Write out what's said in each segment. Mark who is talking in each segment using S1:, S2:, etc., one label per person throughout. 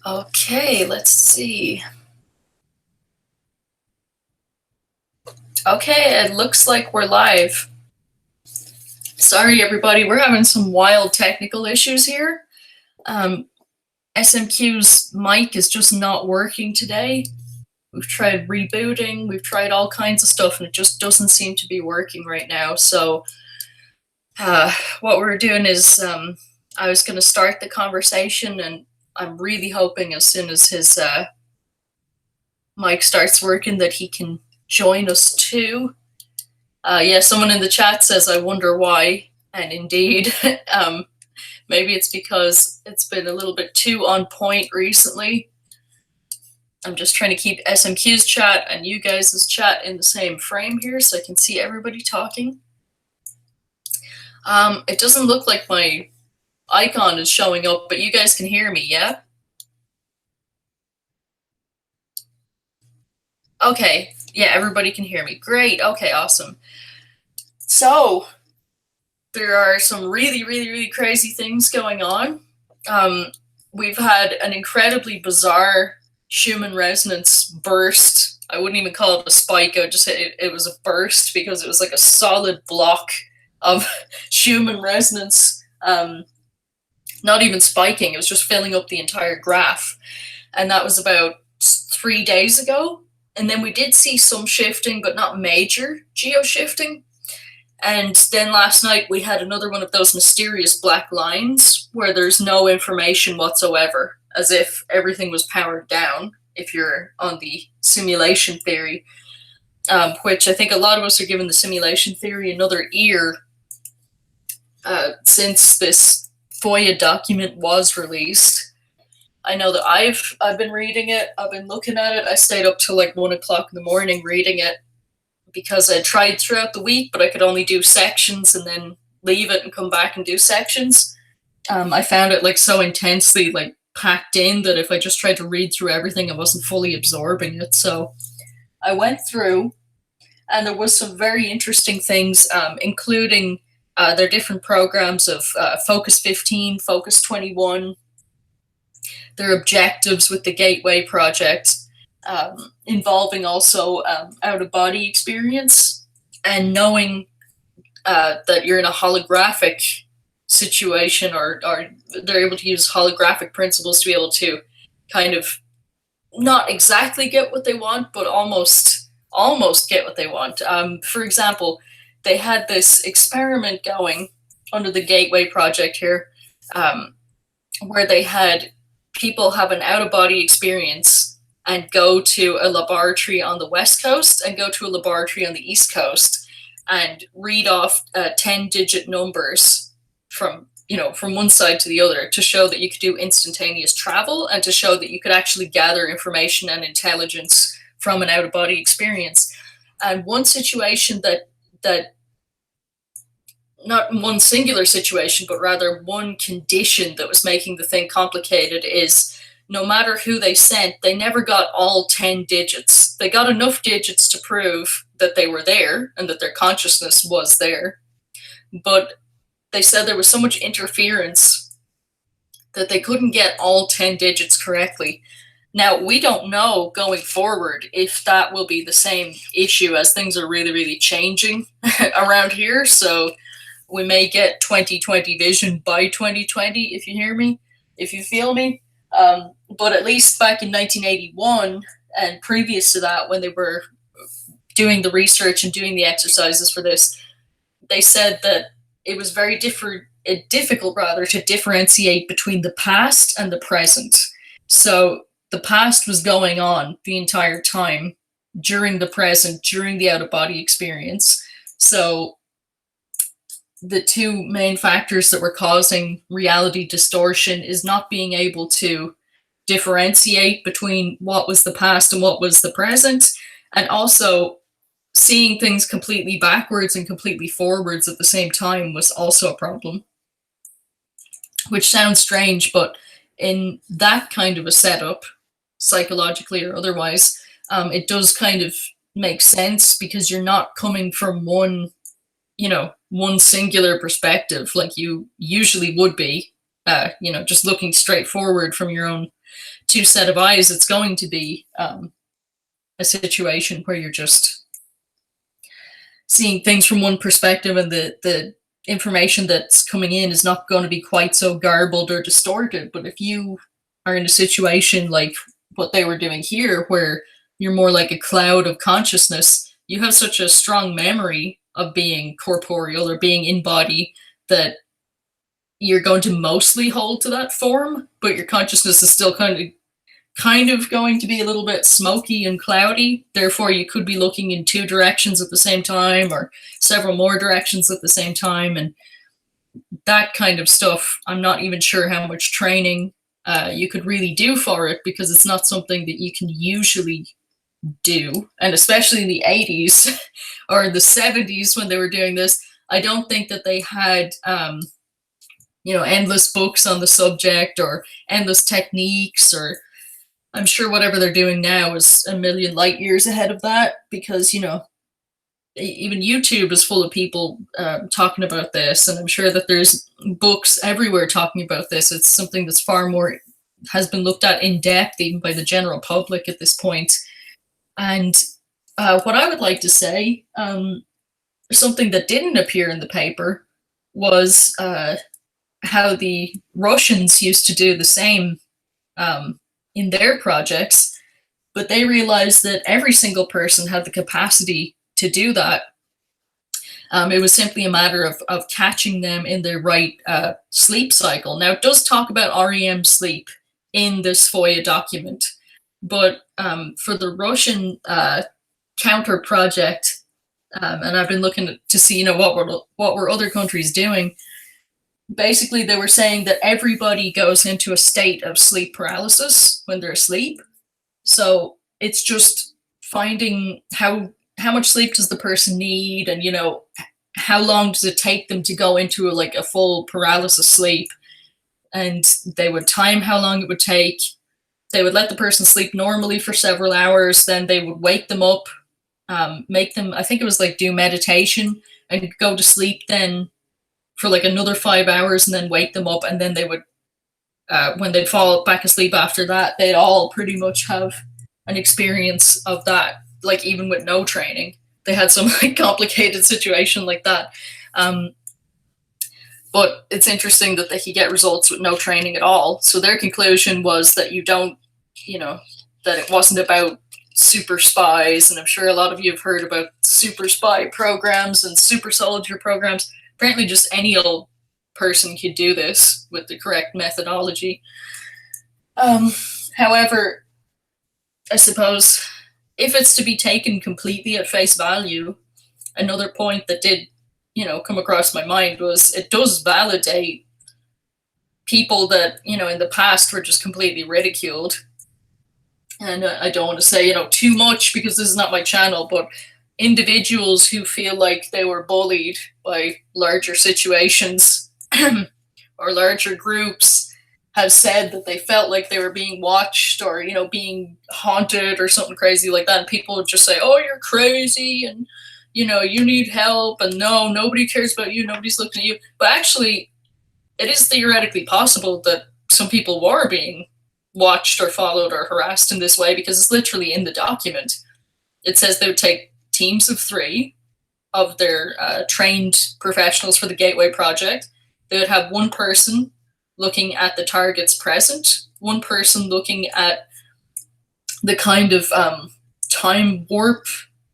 S1: Okay, let's see. Okay, it looks like we're live. Sorry, everybody, we're having some wild technical issues here. SMQ's mic is just not working today. We've tried rebooting, we've tried all kinds of stuff, and it just doesn't seem to be working right now. So what we're doing is I was going to start the conversation, and I'm really hoping as soon as his mic starts working that he can join us too. Yeah, someone in the chat says, I wonder why. And indeed, maybe it's because it's been a little bit too on point recently. I'm just trying to keep SMQ's chat and you guys' chat in the same frame here so I can see everybody talking. It doesn't look like my icon is showing up, but you guys can hear me, yeah? Okay, yeah, everybody can hear me. Great, okay, awesome. So, there are some really crazy things going on. We've had an incredibly bizarre Schumann resonance burst. I wouldn't even call it a spike, I would just say it was a burst because it was like a solid block of Schumann resonance. Not even spiking, it was just filling up the entire graph. And that was about 3 days ago. And then we did see some shifting, but not major geo-shifting. And then last night we had another one of those mysterious black lines where there's no information whatsoever, as if everything was powered down, if you're on the simulation theory, which I think a lot of us are giving the simulation theory another ear since this FOIA document was released. I know that I've been reading it, I've been looking at it, I stayed up till like 1 o'clock in the morning reading it, because I tried throughout the week, but I could only do sections and then leave it and come back and do sections. I found it like so intensely like packed in that if I just tried to read through everything, I wasn't fully absorbing it. So I went through, and there was some very interesting things, including their different programs of Focus 15, Focus 21, their objectives with the Gateway project, involving also out-of-body experience and knowing that you're in a holographic situation, or they're able to use holographic principles to be able to kind of not exactly get what they want, but almost get what they want. For example, they had this experiment going under the Gateway project here, where they had people have an out-of-body experience and go to a laboratory on the West Coast and go to a laboratory on the East Coast and read off 10-digit numbers from one side to the other to show that you could do instantaneous travel and to show that you could actually gather information and intelligence from an out-of-body experience. And one situation that not one singular situation, but rather one condition that was making the thing complicated is no matter who they sent, they never got all 10 digits. They got enough digits to prove that they were there and that their consciousness was there. But they said there was so much interference that they couldn't get all 10 digits correctly. Now, we don't know going forward if that will be the same issue, as things are really changing around here. So we may get 2020 vision by 2020, if you hear me, if you feel me. But at least back in 1981 and previous to that, when they were doing the research and doing the exercises for this, they said that it was very difficult to differentiate between the past and the present. So the past was going on the entire time during the present, during the out-of-body experience. So the two main factors that were causing reality distortion is not being able to differentiate between what was the past and what was the present, and also seeing things completely backwards and completely forwards at the same time was also a problem. Which sounds strange, but in that kind of a setup, psychologically or otherwise, it does kind of make sense, because you're not coming from one singular perspective like you usually would be, just looking straight forward from your own two set of eyes, it's going to be a situation where you're just seeing things from one perspective, and the information that's coming in is not going to be quite so garbled or distorted. But if you are in a situation like what they were doing here, where you're more like a cloud of consciousness, you have such a strong memory of being corporeal or being in body that you're going to mostly hold to that form, but your consciousness is still kind of going to be a little bit smoky and cloudy. Therefore, you could be looking in two directions at the same time, or several more directions at the same time. And that kind of stuff, I'm not even sure how much training you could really do for it, because it's not something that you can usually do. And especially in the 80s or the 70s when they were doing this, I don't think that they had endless books on the subject or endless techniques, or I'm sure whatever they're doing now is a million light years ahead of that, because even YouTube is full of people talking about this, and I'm sure that there's books everywhere talking about this. It's something that's far more has been looked at in depth even by the general public at this point. And what I would like to say, something that didn't appear in the paper, was how the Russians used to do the same in their projects, but they realized that every single person had the capacity to do that. It was simply a matter of catching them in their right sleep cycle. Now, it does talk about REM sleep in this FOIA document, but for the Russian counter project, and I've been looking to see, what were other countries doing. Basically, they were saying that everybody goes into a state of sleep paralysis when they're asleep. So it's just finding how much sleep does the person need, and how long does it take them to go into a full paralysis sleep. And they would time how long it would take. They would let the person sleep normally for several hours, then they would wake them up, make them, I think it was do meditation, and go to sleep then for another 5 hours, and then wake them up, and then they would when they'd fall back asleep after that, they'd all pretty much have an experience of that, even with no training. They had some complicated situation like that. But it's interesting that they could get results with no training at all. So their conclusion was that that it wasn't about super spies. And I'm sure a lot of you have heard about super spy programs and super soldier programs. Apparently just any old person could do this with the correct methodology. However, I suppose if it's to be taken completely at face value, another point that did come across my mind was it does validate people that in the past were just completely ridiculed. And I don't want to say too much, because this is not my channel, but individuals who feel like they were bullied by larger situations or larger groups have said that they felt like they were being watched, or being haunted or something crazy like that, and people would just say, oh, you're crazy, and you need help, and no, nobody cares about you, nobody's looking at you. But actually, it is theoretically possible that some people were being watched or followed or harassed in this way, because it's literally in the document. It says they would take teams of 3 of their trained professionals for the Gateway Project. They would have one person looking at the targets present, one person looking at the kind of time warp,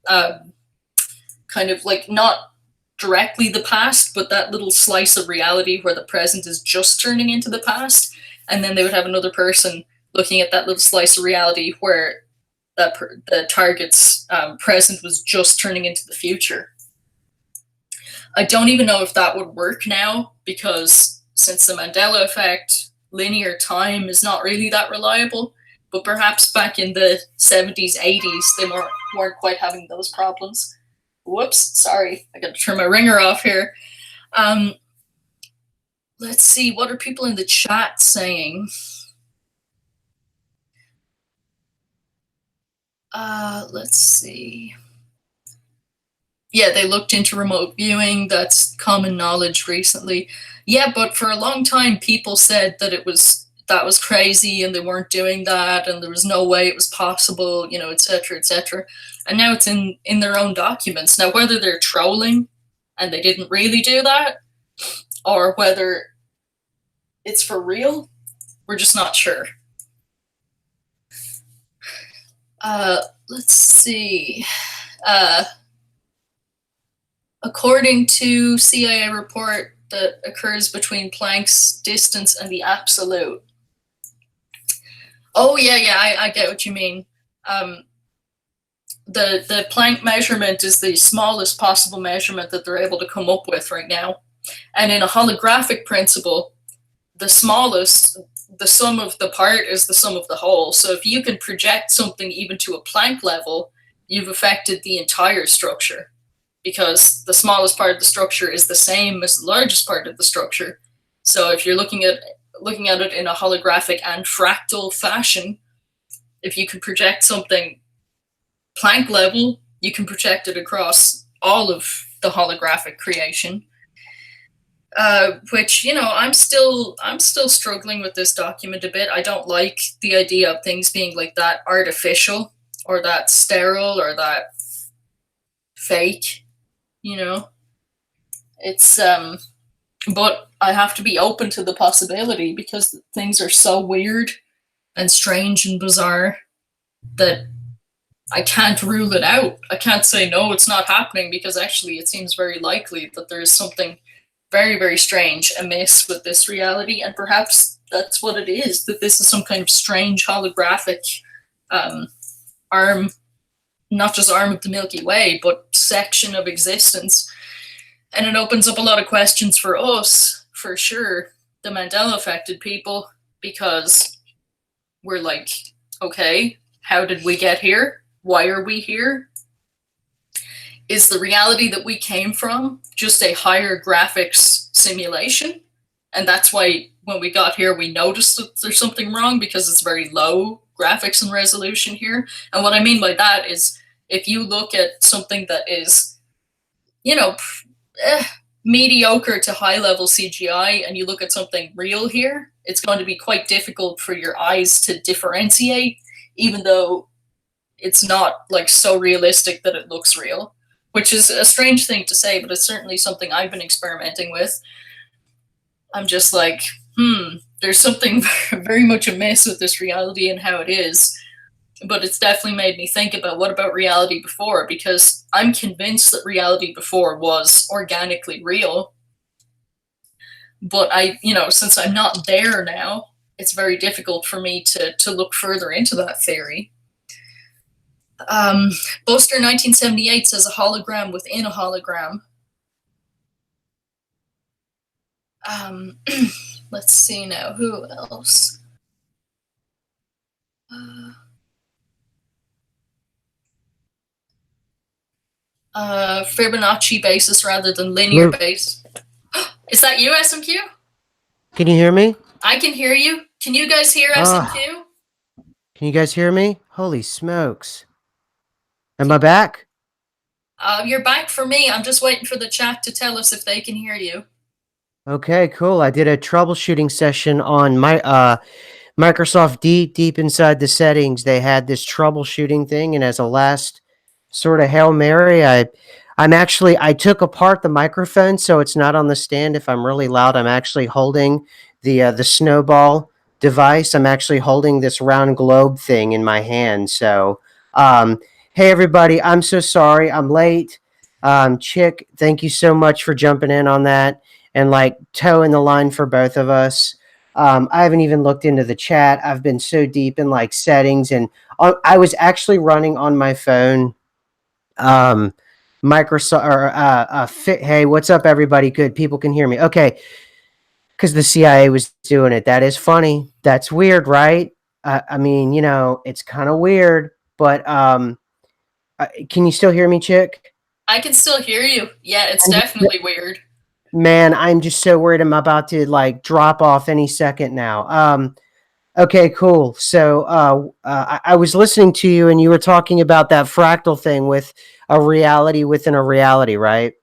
S1: kind of not directly the past, but that little slice of reality where the present is just turning into the past. And then they would have another person looking at that little slice of reality where the target's present was just turning into the future. I don't even know if that would work now, because since the Mandela effect, linear time is not really that reliable. But perhaps back in the 70s, 80s, they weren't quite having those problems. Whoops, sorry, I got to turn my ringer off here. Let's see, what are people in the chat saying? Let's see. Yeah, they looked into remote viewing. That's common knowledge recently. Yeah, but for a long time, people said that it was that was crazy and they weren't doing that and there was no way it was possible, etc., etc. And now it's in their own documents. Now, whether they're trolling and they didn't really do that, or whether it's for real, we're just not sure. Let's see. According to CIA report that occurs between Planck's distance and the absolute. Oh, yeah, I get what you mean. The Planck measurement is the smallest possible measurement that they're able to come up with right now. And in a holographic principle, the smallest, the sum of the part is the sum of the whole. So if you can project something even to a Planck level, you've affected the entire structure, because the smallest part of the structure is the same as the largest part of the structure. So if you're looking at it in a holographic and fractal fashion, if you can project something Planck level, you can project it across all of the holographic creation. Which, I'm still struggling with this document a bit. I don't like the idea of things being like that artificial or that sterile or that fake, It's but I have to be open to the possibility, because things are so weird and strange and bizarre that I can't rule it out. I can't say, no, it's not happening, because actually it seems very likely that there is something very, very strange amiss with this reality. And perhaps that's what it is, that this is some kind of strange holographic arm, not just arm of the Milky Way, but section of existence. And it opens up a lot of questions for us, for sure, the Mandela affected people, because we're like, okay, how did we get here? Why are we here? Is the reality that we came from just a higher graphics simulation? And that's why when we got here, we noticed that there's something wrong, because it's very low graphics and resolution here. And what I mean by that is, if you look at something that is, mediocre to high level CGI, and you look at something real here, it's going to be quite difficult for your eyes to differentiate, even though it's not like so realistic that it looks real, which is a strange thing to say, but it's certainly something I've been experimenting with. I'm just like, there's something very much amiss with this reality and how it is. But it's definitely made me think about, what about reality before? Because I'm convinced that reality before was organically real. But since I'm not there now, it's very difficult for me to look further into that theory. Buster 1978 says a hologram within a hologram. Let's see now, who else? Fibonacci basis rather than linear base. Is that you, SMQ?
S2: Can you hear me?
S1: I can hear you. Can you guys hear SMQ?
S2: Can you guys hear me? Holy smokes. Am I back?
S1: You're back for me. I'm just waiting for the chat to tell us if they can hear you.
S2: Okay, cool. I did a troubleshooting session on my Microsoft deep inside the settings. They had this troubleshooting thing, and as a last sort of Hail Mary, I took apart the microphone so it's not on the stand. If I'm really loud, I'm actually holding the snowball device. I'm actually holding this round globe thing in my hand. So, hey everybody, I'm so sorry I'm late. Chick, thank you so much for jumping in on that and towing the line for both of us. I haven't even looked into the chat. I've been so deep in settings, and I was actually running on my phone. Microsoft or hey, what's up, everybody? Good, people can hear me. Okay, because the CIA was doing it. That is funny. That's weird, right? I mean, it's kind of weird, but can you still hear me, Chick?
S1: I can still hear you. Yeah, it's definitely weird.
S2: Man, I'm just so worried I'm about to drop off any second now. Okay, cool. So I was listening to you, and you were talking about that fractal thing with a reality within a reality, right?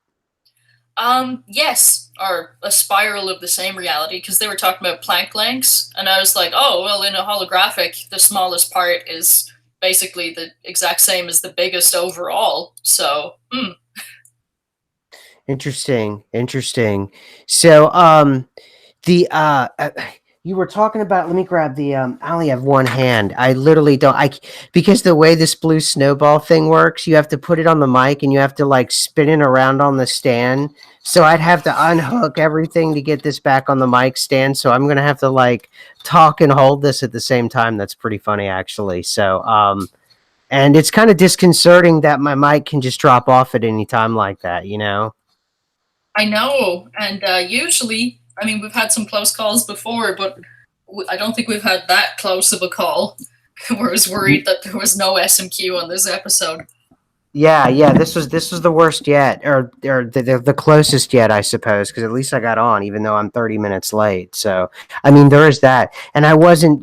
S1: Yes, or a spiral of the same reality, because they were talking about Planck lengths, and I was like, oh, well, in a holographic, the smallest part is basically the exact same as the biggest overall. So,
S2: Interesting, interesting. So, the you were talking about. Let me grab the. I only have one hand. I literally don't. Because the way this blue snowball thing works, you have to put it on the mic and you have to like spin it around on the stand. So I'd have to unhook everything to get this back on the mic stand. So I'm gonna have to like talk and hold this at the same time. That's pretty funny, actually. So, and it's kind of disconcerting that my mic can just drop off at any time like that. You know.
S1: I know, and usually, I mean, we've had some close calls before, but I don't think we've had that close of a call where I was worried that there was no SMQ on this episode.
S2: Yeah, yeah, this was the worst yet, or the closest yet, I suppose, because at least I got on, even though I'm 30 minutes late. So, I mean, there is that, and I wasn't,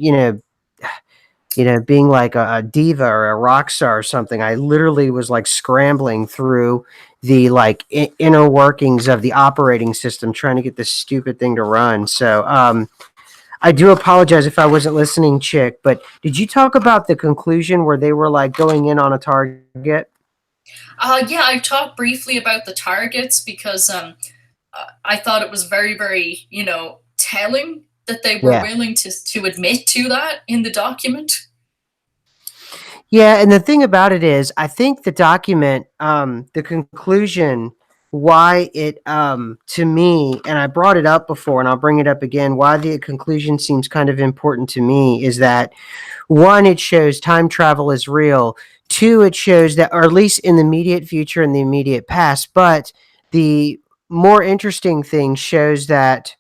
S2: being like a diva or a rock star or something. I literally was like scrambling through the like inner workings of the operating system, trying to get this stupid thing to run. So, I do apologize if I wasn't listening, Chick. But did you talk about the conclusion where they were like going in on a target?
S1: Yeah, I talked briefly about the targets because I thought it was very, very, telling that they were
S2: Yeah.
S1: willing to admit to that in the document.
S2: Yeah, and the thing about it is, I think the document, the conclusion, why it, to me, and I brought it up before, and I'll bring it up again. Why the conclusion seems kind of important to me is that one, it shows time travel is real. Two, it shows that, or at least in the immediate future and the immediate past. But the more interesting thing shows that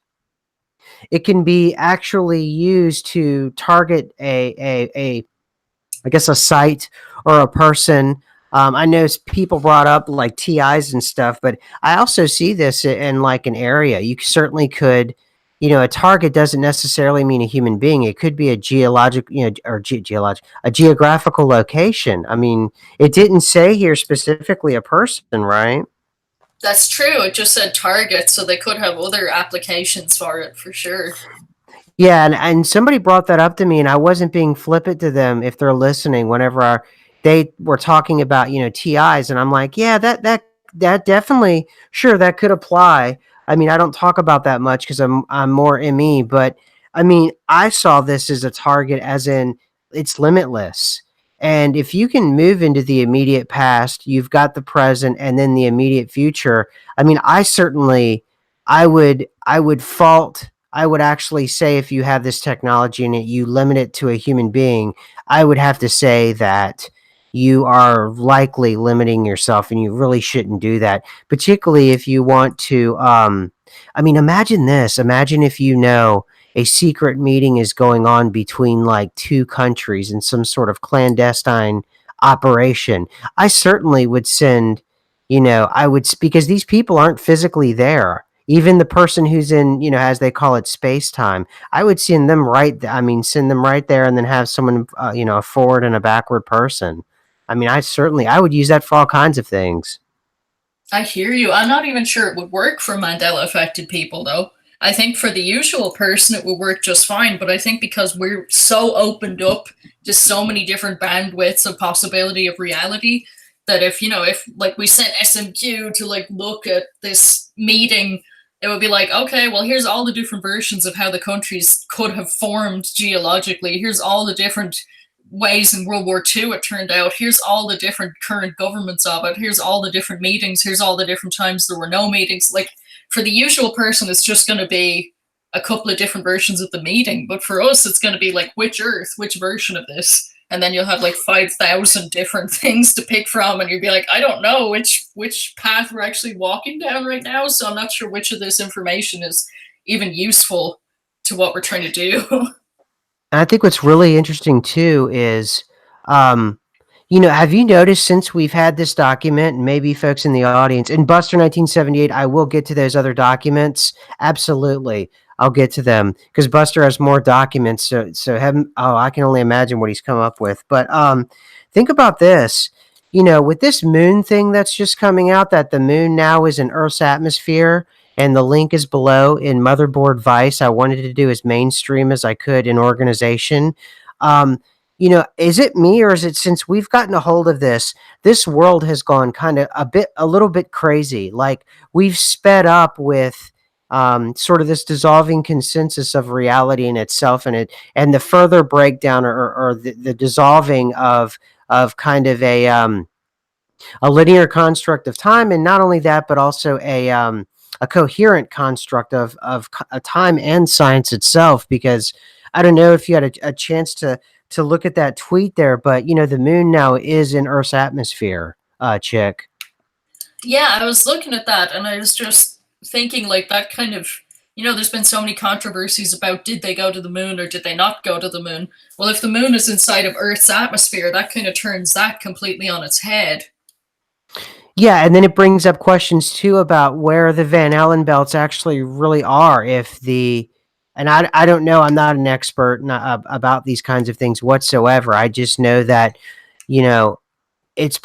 S2: it can be actually used to target a I guess a site or a person. I know people brought up like TIs and stuff, but I also see this in like an area. You certainly could, a target doesn't necessarily mean a human being. It could be a geologic, or geologic, a geographical location. I mean, it didn't say here specifically a person, right?
S1: That's true. It just said target, so they could have other applications for it for sure.
S2: Yeah, and somebody brought that up to me, and I wasn't being flippant to them if they're listening. Whenever they were talking about TIs, and I'm like, yeah, that definitely sure that could apply. I mean, I don't talk about that much because I'm more ME, but I mean, I saw this as a target, as in it's limitless. And if you can move into the immediate past, you've got the present, and then the immediate future. I mean, I would fault I would actually say if you have this technology and you limit it to a human being, I would have to say that you are likely limiting yourself and you really shouldn't do that, particularly if you want to. I mean, imagine this. Imagine if a secret meeting is going on between like two countries in some sort of clandestine operation. I certainly would send, because these people aren't physically there. Even the person who's in, as they call it, space time, I would send them send them right there and then have someone, a forward and a backward person. I mean, I would use that for all kinds of things.
S1: I hear you. I'm not even sure it would work for Mandela affected people, though. I think for the usual person, it would work just fine. But I think because we're so opened up to so many different bandwidths of possibility of reality, that if like we sent SMQ to like look at this meeting, it would be like, okay, well, here's all the different versions of how the countries could have formed geologically. Here's all the different ways in World War II it turned out. Here's all the different current governments of it. Here's all the different meetings. Here's all the different times there were no meetings. Like for the usual person, it's just going to be a couple of different versions of the meeting. But for us, it's going to be like which Earth, which version of this. And then you'll have like 5,000 different things to pick from, and you'll be like, I don't know which path we're actually walking down right now. So I'm not sure which of this information is even useful to what we're trying to do.
S2: And I think what's really interesting too is, um, have you noticed since we've had this document, and maybe folks in the audience, in Buster 1978, I will get to those other documents. Absolutely. I'll get to them because Buster has more documents. So I can only imagine what he's come up with. But think about this. with this moon thing that's just coming out, that the moon now is in Earth's atmosphere, and the link is below in Motherboard Vice. I wanted to do as mainstream as I could in organization. Um, is it me, or is it, since we've gotten a hold of this world has gone kind of a little bit crazy. Like, we've sped up with sort of this dissolving consensus of reality in itself, and the further breakdown, or the dissolving of kind of a linear construct of time, and not only that, but also a coherent construct of a time and science itself. Because I don't know if you had a chance to look at that tweet there, but the moon now is in Earth's atmosphere, chick.
S1: Yeah, I was looking at that and I was just thinking, like, that kind of, there's been so many controversies about did they go to the moon or did they not go to the moon. Well, if the moon is inside of Earth's atmosphere, that kind of turns that completely on its head.
S2: Yeah, and then it brings up questions too about where the Van Allen belts actually really are. If the and I don't know, I'm not an expert about these kinds of things whatsoever. I just know that, you know, it's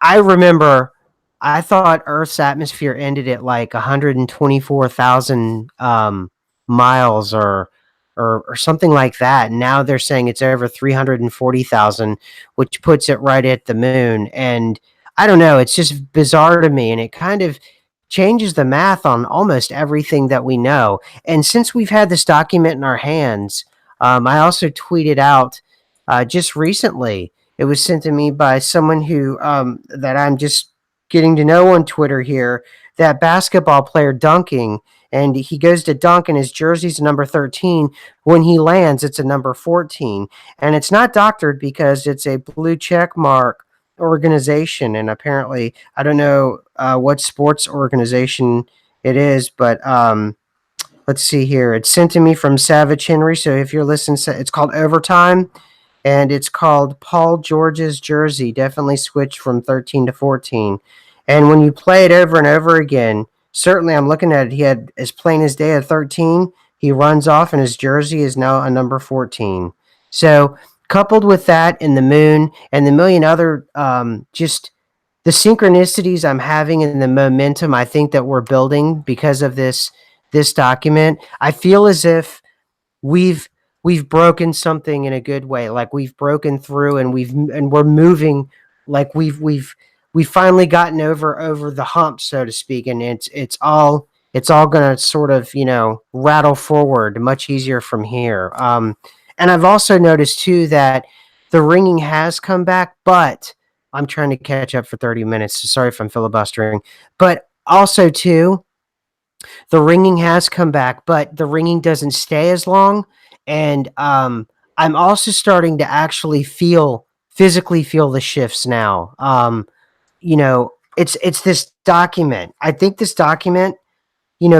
S2: I remember I thought Earth's atmosphere ended at like 124,000 miles, or something like that. And now they're saying it's over 340,000, which puts it right at the moon. And I don't know, it's just bizarre to me, and it kind of changes the math on almost everything that we know. And since we've had this document in our hands, I also tweeted out just recently. It was sent to me by someone who that I'm just getting to know on Twitter here. That basketball player dunking, and he goes to dunk, and his jersey's number 13. When he lands, it's a number 14, and it's not doctored because it's a blue check mark organization. And apparently, I don't know what sports organization it is, but let's see here. It's sent to me from Savage Henry. So if you're listening, it's called Overtime, and it's called Paul George's jersey. Definitely switched from 13 to 14. And when you play it over and over again, certainly I'm looking at it. He had as plain as day at 13. He runs off, and his jersey is now a number 14. So, coupled with that, and the moon, and the million other just the synchronicities I'm having, and the momentum I think that we're building because of this document, I feel as if we've we've broken something in a good way. Like, we've broken through, and we're moving, like we've finally gotten over the hump, so to speak. And it's all gonna sort of rattle forward much easier from here. And I've also noticed too that the ringing has come back, but I'm trying to catch up for 30 minutes, so sorry if I'm filibustering. But also too, the ringing has come back, but the ringing doesn't stay as long. And I'm also starting to actually physically feel the shifts now. It's this document. I think this document,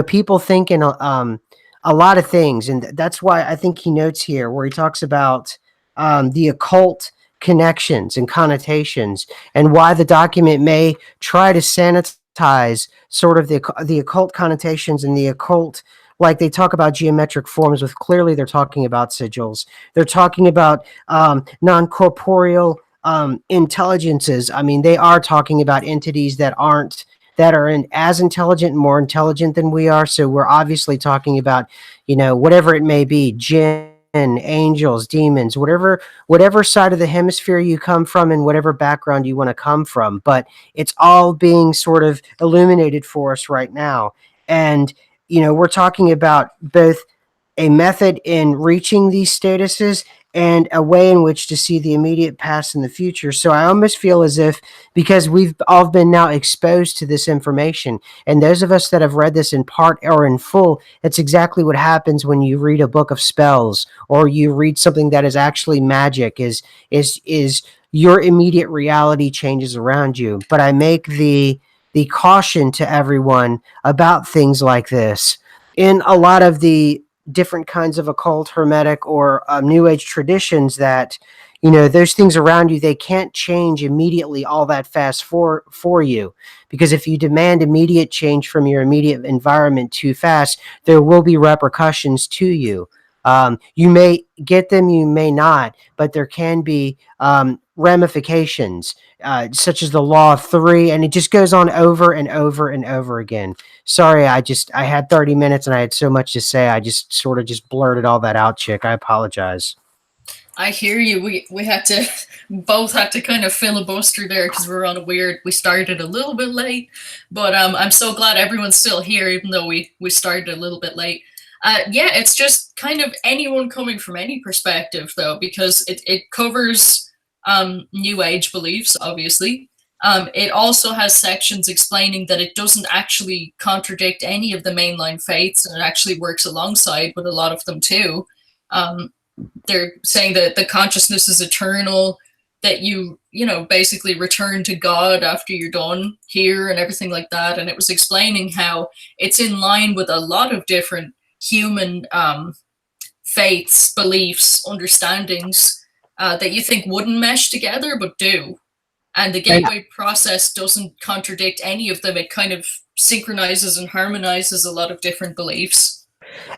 S2: people think in a lot of things, and that's why I think he notes here where he talks about the occult connections and connotations, and why the document may try to sanitize sort of the occult connotations and the occult. Like, they talk about geometric forms, with clearly they're talking about sigils. They're talking about non corporeal intelligences. I mean, they are talking about entities that are as intelligent and more intelligent than we are. So we're obviously talking about, whatever it may be, jinn, angels, demons, whatever side of the hemisphere you come from, and whatever background you want to come from. But it's all being sort of illuminated for us right now. And, we're talking about both a method in reaching these statuses, and a way in which to see the immediate past and the future. So I almost feel as if, because we've all been now exposed to this information, and those of us that have read this in part or in full, it's exactly what happens when you read a book of spells, or you read something that is actually magic, is your immediate reality changes around you. But I make the caution to everyone about things like this. In a lot of the different kinds of occult, hermetic, or new age traditions, that those things around you, they can't change immediately all that fast for you, because if you demand immediate change from your immediate environment too fast, there will be repercussions to you. You may get them, you may not, but there can be ramifications. such as the law of three, and it just goes on over and over and over again. Sorry, I had 30 minutes and I had so much to say. I just sort of just blurted all that out, chick. I apologize.
S1: I hear you. We had to both had to kind of filibuster there because we're on a weird. We started a little bit late, but I'm so glad everyone's still here, even though we started a little bit late. Yeah, it's just kind of anyone coming from any perspective, though, because it covers New Age beliefs, obviously. It also has sections explaining that it doesn't actually contradict any of the mainline faiths, and it actually works alongside with a lot of them too. Um, they're saying that the consciousness is eternal, that you know, basically return to God after you're done here and everything like that. And it was explaining how it's in line with a lot of different human faiths, beliefs, understandings that you think wouldn't mesh together, but do. And the
S2: And
S1: gateway process doesn't contradict any of them. It kind of synchronizes and harmonizes a lot of different beliefs.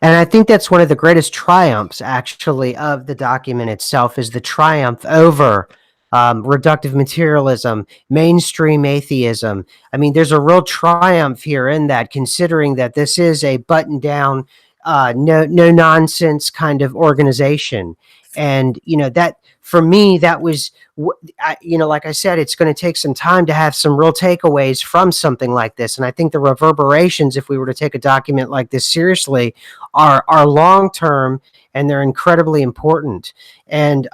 S2: And I think that's one of the greatest triumphs, actually, of the document itself is the triumph over reductive materialism, mainstream atheism. I mean, there's a real triumph here in that, considering that this is a button down, no nonsense kind of organization. And that for me, that was like I said, it's going to take some time to have some real takeaways from something like this. And I think the reverberations, if we were to take a document like this seriously, are long term, and they're incredibly important. And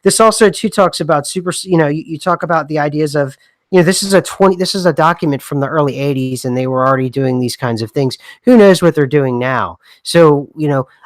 S2: this also too talks about you talk about the ideas of this is a document from the early 80s, and they were already doing these kinds of things. Who knows what they're doing now? So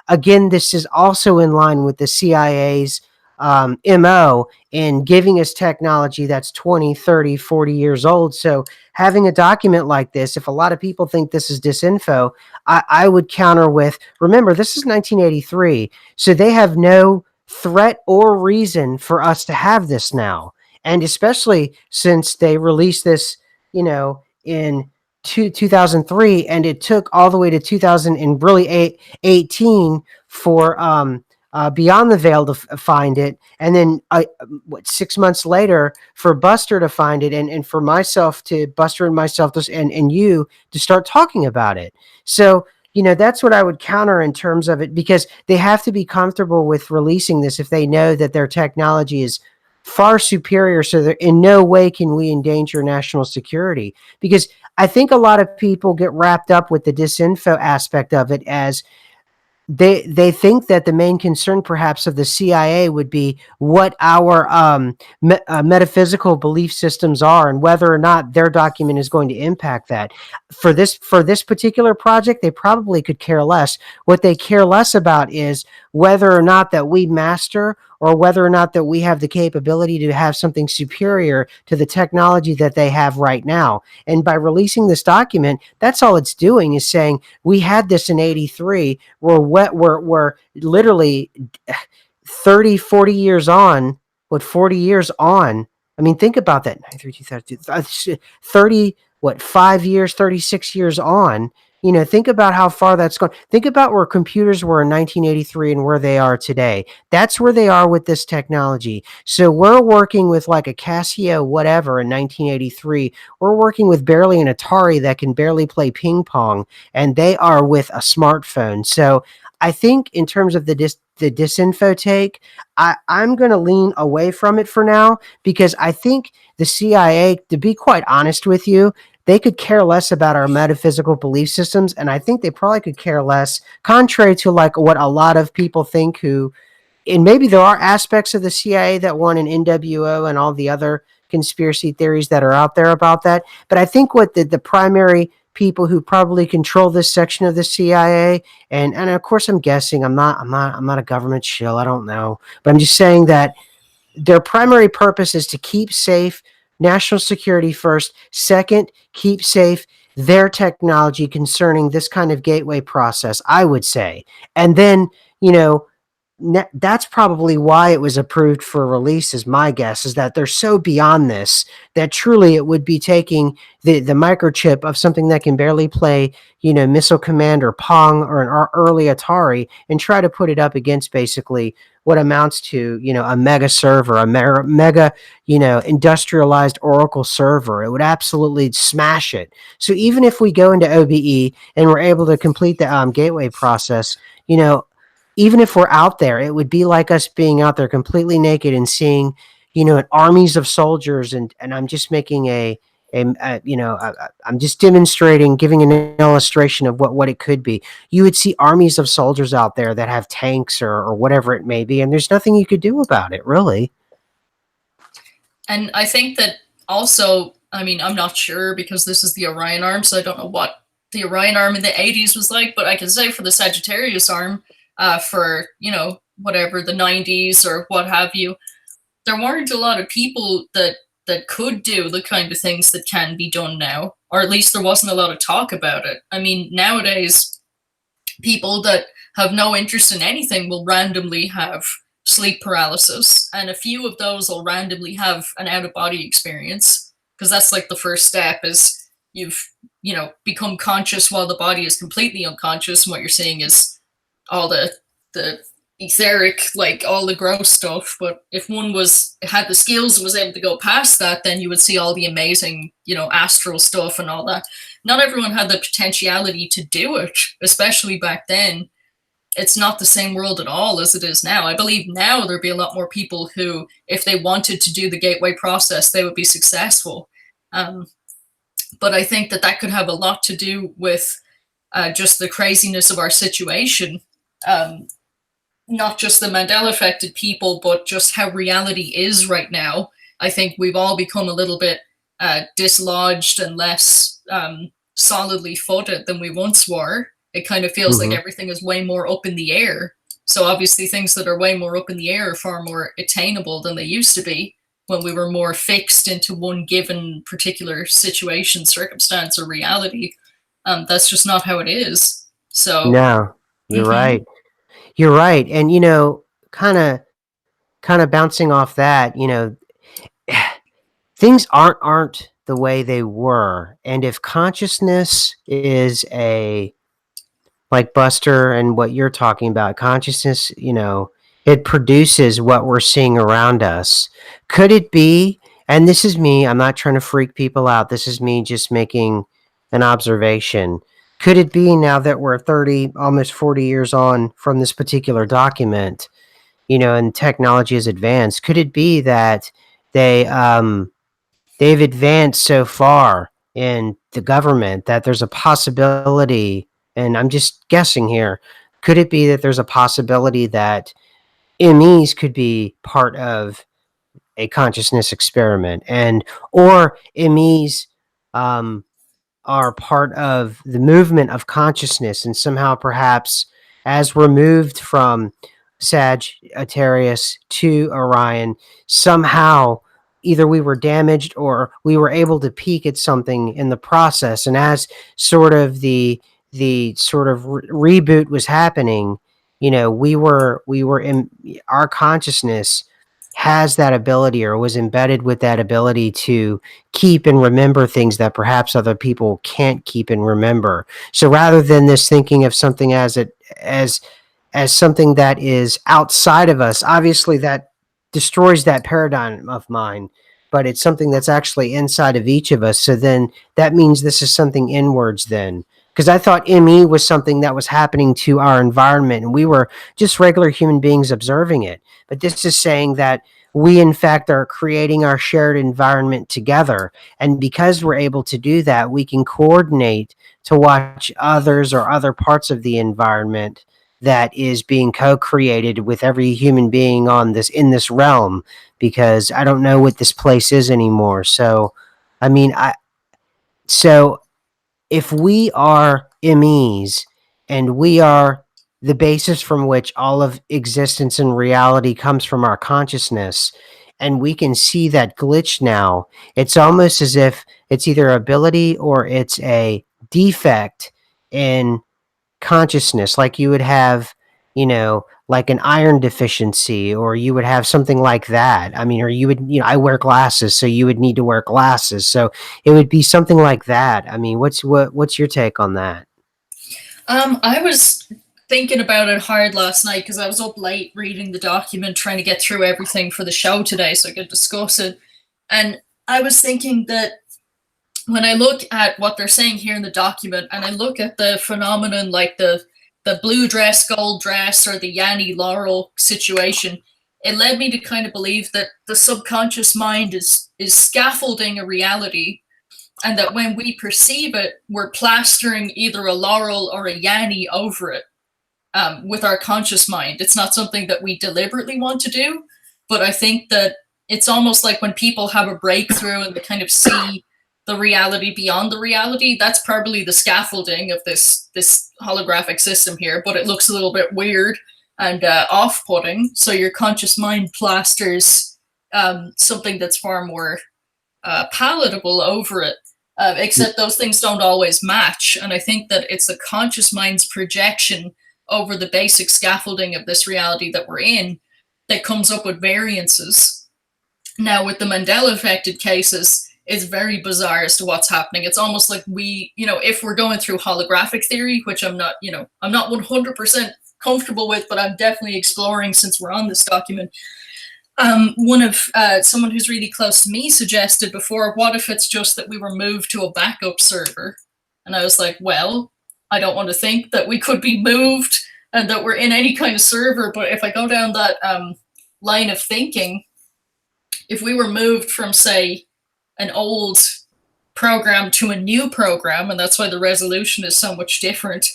S2: again, this is also in line with the CIA's MO in giving us technology that's 20, 30, 40 years old. So having a document like this, if a lot of people think this is disinfo, I would counter with, remember, this is 1983. So they have no threat or reason for us to have this now. And especially since they released this, in 2003, and it took all the way to 2018 for Beyond the Veil to find it, and then 6 months later for Buster to find it, and for myself to Buster and myself and you to start talking about it. So that's what I would counter in terms of it, because they have to be comfortable with releasing this if they know that their technology is far superior, so that in no way can we endanger national security. Because I think a lot of people get wrapped up with the disinfo aspect of it, as they think that the main concern perhaps of the CIA would be what our metaphysical belief systems are, and whether or not their document is going to impact that. For this particular project, they probably could care less. What they care less about is whether or not that we master, or whether or not that we have the capability to have something superior to the technology that they have right now. And by releasing this document, that's all it's doing, is saying we had this in 83. We're literally 30, 40 years on. What, 40 years on? I mean, think about that. 30, 5 years, 36 years on. Think about how far that's gone. Think about where computers were in 1983 and where they are today. That's where they are with this technology. So we're working with like a Casio whatever in 1983. We're working with barely an Atari that can barely play ping pong, and they are with a smartphone. So I think in terms of the disinfo take, I'm going to lean away from it for now, because I think the CIA, to be quite honest with you, they could care less about our metaphysical belief systems, and I think they probably could care less, contrary to like what a lot of people think, and maybe there are aspects of the CIA that want an NWO and all the other conspiracy theories that are out there about that. But I think what the primary people who probably control this section of the CIA, and of course I'm guessing, I'm not a government shill, I don't know, but I'm just saying that their primary purpose is to keep safe national security first. Second, keep safe their technology concerning this kind of gateway process, I would say. And then, that's probably why it was approved for release, is my guess, is that they're so beyond this that truly it would be taking the microchip of something that can barely play, Missile Command or Pong or an early Atari, and try to put it up against basically what amounts to, a mega server, a mega, industrialized Oracle server. It would absolutely smash it. So even if we go into OBE and we're able to complete the gateway process, even if we're out there, it would be like us being out there completely naked and seeing, armies of soldiers. And I'm just making I'm just demonstrating, giving an illustration of what it could be. You would see armies of soldiers out there that have tanks or whatever it may be, and there's nothing you could do about it, really.
S1: And I think that also, I mean, I'm not sure because this is the Orion arm, so I don't know what the Orion arm in the 80s was like, but I can say for the Sagittarius arm, for, whatever, the 90s or what have you, there weren't a lot of people that could do the kind of things that can be done now, or at least there wasn't a lot of talk about it. I mean, nowadays, people that have no interest in anything will randomly have sleep paralysis, and a few of those will randomly have an out of body experience, because that's like the first step is you've become conscious while the body is completely unconscious, and what you're seeing is all the etheric, like all the gross stuff. But if one had the skills and was able to go past that, then you would see all the amazing, astral stuff and all that. Not everyone had the potentiality to do it, especially back then. It's not the same world at all as it is now. I believe now there'd be a lot more people who, if they wanted to do the gateway process, they would be successful. But I think that could have a lot to do with just the craziness of our situation. Not just the Mandela affected people, but just how reality is right now. I think we've all become a little bit dislodged and less solidly footed than we once were. It kind of feels like everything is way more up in the air. So obviously things that are way more up in the air are far more attainable than they used to be when we were more fixed into one given particular situation, circumstance, or reality. That's just not how it is. So
S2: No, you're right. You're right. And, kind of bouncing off that, things aren't the way they were. And if consciousness is like Buster and what you're talking about, consciousness, it produces what we're seeing around us. Could it be, and this is me, I'm not trying to freak people out, this is me just making an observation. Could it be, now that we're 30, almost 40 years on from this particular document, and technology is advanced, could it be that they've advanced so far in the government that there's a possibility, and I'm just guessing here, could it be that there's a possibility that MEs could be part of a consciousness experiment, or MEs are part of the movement of consciousness, and somehow perhaps as we're moved from Sagittarius to Orion, somehow either we were damaged or we were able to peak at something in the process, and as sort of the reboot was happening, we were in our consciousness has that ability, or was embedded with that ability, to keep and remember things that perhaps other people can't keep and remember. So rather than this thinking of something as something that is outside of us, obviously that destroys that paradigm of mine, but it's something that's actually inside of each of us. So then that means this is something inwards then. Because I thought ME was something that was happening to our environment and we were just regular human beings observing it. But this is saying that we, in fact, are creating our shared environment together. And because we're able to do that, we can coordinate to watch others or other parts of the environment that is being co-created with every human being in this realm, because I don't know what this place is anymore. So, I mean, so if we are MEs and we are the basis from which all of existence and reality comes from our consciousness, and we can see that glitch now, it's almost as if it's either ability or it's a defect in consciousness. Like you would have, like an iron deficiency, or you would have something like that. I mean, or you would, I wear glasses, so you would need to wear glasses. So it would be something like that. I mean, what's your take on that?
S1: I was thinking about it hard last night because I was up late reading the document, trying to get through everything for the show today so I could discuss it. And I was thinking that when I look at what they're saying here in the document, and I look at the phenomenon like the blue dress, gold dress, or the Yanni Laurel situation, it led me to kind of believe that the subconscious mind is scaffolding a reality, and that when we perceive it, we're plastering either a laurel or a Yanni over it, with our conscious mind. It's not something that we deliberately want to do, but I think that it's almost like when people have a breakthrough and they kind of see the reality beyond the reality. That's probably the scaffolding of this holographic system here, but it looks a little bit weird and off-putting. So your conscious mind plasters something that's far more palatable over it. Except those things don't always match, and I think that it's the conscious mind's projection over the basic scaffolding of this reality that we're in that comes up with variances. Now, with the Mandela affected cases, it's very bizarre as to what's happening. It's almost like we, if we're going through holographic theory, which I'm not 100% comfortable with, but I'm definitely exploring since we're on this document. One of someone who's really close to me suggested before, what if it's just that we were moved to a backup server? And I was like, well, I don't want to think that we could be moved and that we're in any kind of server. But if I go down that line of thinking, if we were moved from, say, an old program to a new program, and that's why the resolution is so much different,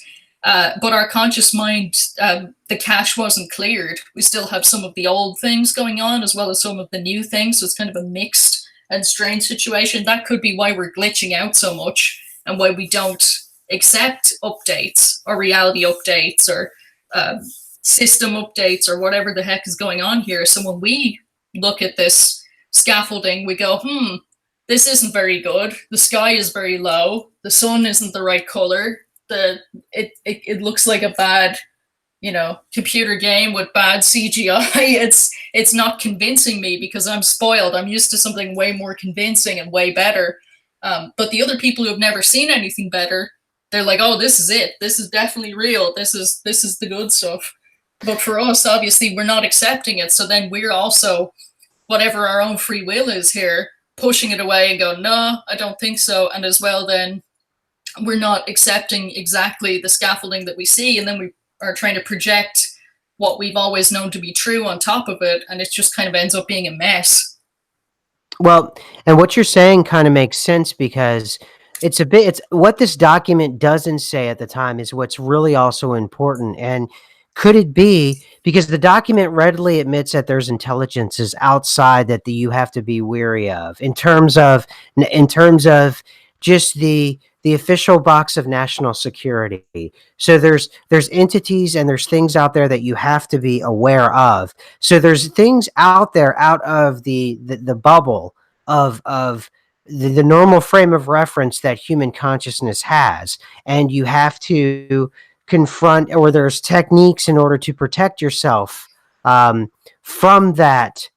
S1: but our conscious mind, the cache wasn't cleared. We still have some of the old things going on as well as some of the new things. So it's kind of a mixed and strange situation. That could be why we're glitching out so much and why we don't accept updates or reality updates or system updates or whatever the heck is going on here. So when we look at this scaffolding, we go, this isn't very good. The sky is very low. The sun isn't the right color. It looks like a bad, computer game with bad CGI. It's not convincing me because I'm spoiled. I'm used to something way more convincing and way better. But the other people who have never seen anything better, they're like, oh, this is it. This is definitely real. This is the good stuff. But for us, obviously, we're not accepting it. So then we're also, whatever our own free will is here, pushing it away and go, no, I don't think so. And as well, then we're not accepting exactly the scaffolding that we see, and then we are trying to project what we've always known to be true on top of it, and it just kind of ends up being a mess.
S2: Well, and what you're saying kind of makes sense because it's what this document doesn't say at the time is what's really also important. And could it be because the document readily admits that there's intelligences outside that you have to be weary of in terms of just the official box of national security. So there's entities and there's things out there that you have to be aware of. So there's things out there out of the bubble of the normal frame of reference that human consciousness has, and you have to confront, or there's techniques in order to protect yourself from that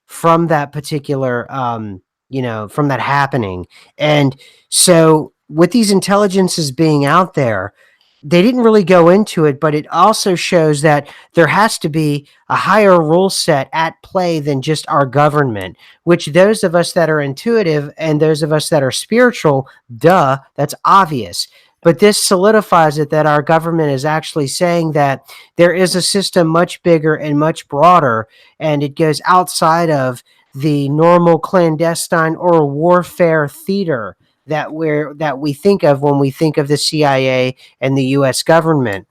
S2: particular from that happening. And so with these intelligences being out there, they didn't really go into it, but it also shows that there has to be a higher rule set at play than just our government, which those of us that are intuitive and those of us that are spiritual, that's obvious. But this solidifies it that our government is actually saying that there is a system much bigger and much broader, and it goes outside of the normal clandestine or warfare theater that we think of when we think of the CIA and the US government,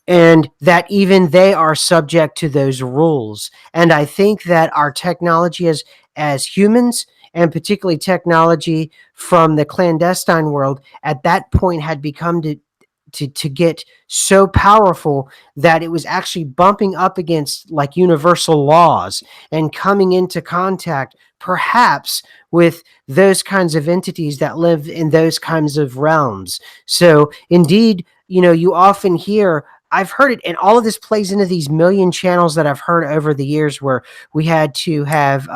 S2: and that even they are subject to those rules. And I think that our technology as humans, and particularly technology from the clandestine world at that point, had become to get so powerful that it was actually bumping up against like universal laws and coming into contact perhaps with those kinds of entities that live in those kinds of realms. So indeed, you often hear I've heard it, and all of this plays into these million channels that I've heard over the years, where we had to have